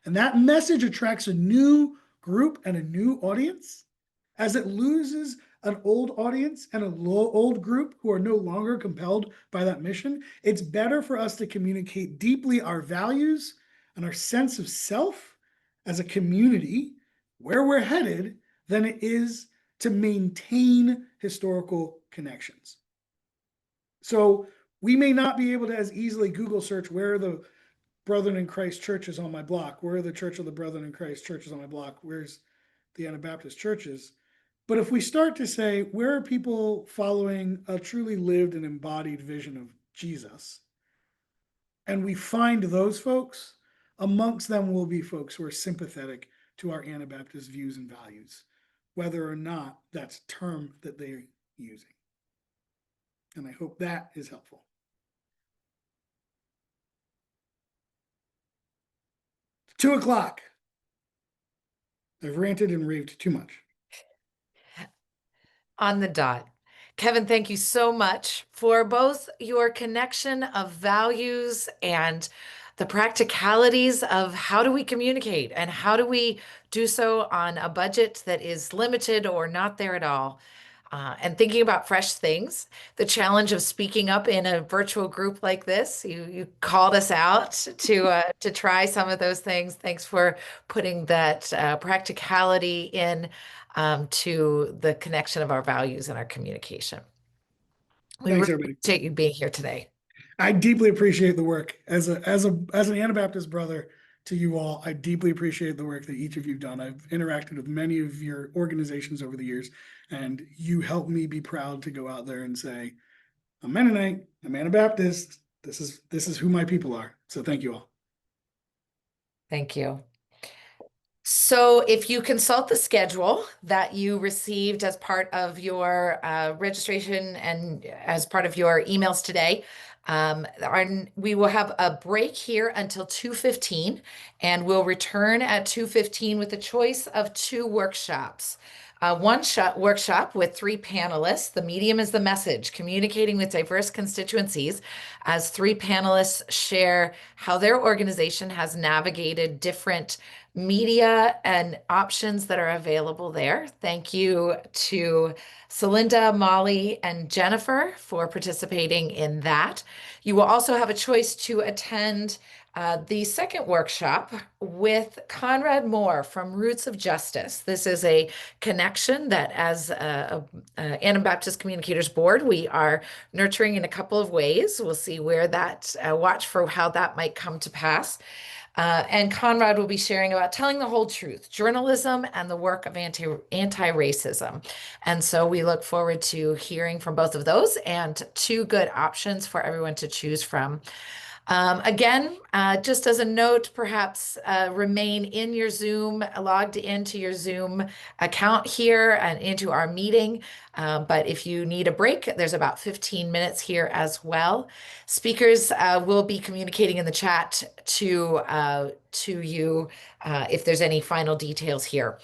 and that message attracts a new group and a new audience, as it loses an old audience and old group who are no longer compelled by that mission, it's better for us to communicate deeply our values and our sense of self as a community, where we're headed, than it is to maintain historical connections. So we may not be able to as easily Google search where are the Brethren in Christ churches on my block, where are the Church of the Brethren in Christ churches on my block, where's the Anabaptist churches. But if we start to say, where are people following a truly lived and embodied vision of Jesus, and we find those folks, amongst them will be folks who are sympathetic to our Anabaptist views and values, whether or not that's a term that they're using. And I hope that is helpful. It's 2:00. I've ranted and raved too much. On the dot. Kevin, thank you so much for both your connection of values and the practicalities of how do we communicate and how do we do so on a budget that is limited or not there at all. And thinking about fresh things, the challenge of speaking up in a virtual group like this, you called us out to try some of those things. Thanks for putting that practicality in to the connection of our values and our communication. We Thanks, really everybody. appreciate you being here today. I deeply appreciate the work as an Anabaptist brother to you all. I deeply appreciate the work that each of you've done. I've interacted with many of your organizations over the years, and you help me be proud to go out there and say, I'm Mennonite, I'm Anabaptist. This is who my people are. So thank you all. Thank you. So if you consult the schedule that you received as part of your registration and as part of your emails today, we will have a break here until 2:15, and we'll return at 2:15 with a choice of 2 workshops. One workshop with 3 panelists. The medium is the message, communicating with diverse constituencies, as 3 panelists share how their organization has navigated different media and options that are available there. Thank you to Celinda, Molly, and Jennifer for participating in that. You will also have a choice to attend the second workshop with Conrad Moore from Roots of Justice. This is a connection that as Anabaptist Communicators Board, we are nurturing in a couple of ways. We'll see where that, watch for how that might come to pass. And Conrad will be sharing about telling the whole truth, journalism, and the work of anti-racism. And so we look forward to hearing from both of those and 2 good options for everyone to choose from. Again, just as a note, perhaps remain in your Zoom, logged into your Zoom account here and into our meeting. But if you need a break, there's about 15 minutes here as well. Speakers will be communicating in the chat to you if there's any final details here.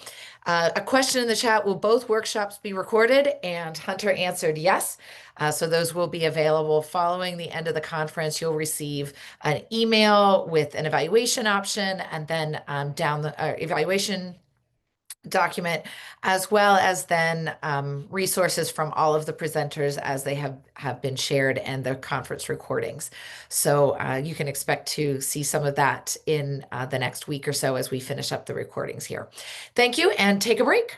A question in the chat, will both workshops be recorded? And Hunter answered yes. So those will be available following the end of the conference. You'll receive an email with an evaluation option and then down the evaluation document, as well as then resources from all of the presenters as they have been shared and the conference recordings. So you can expect to see some of that in the next week or so as we finish up the recordings here. Thank you and take a break.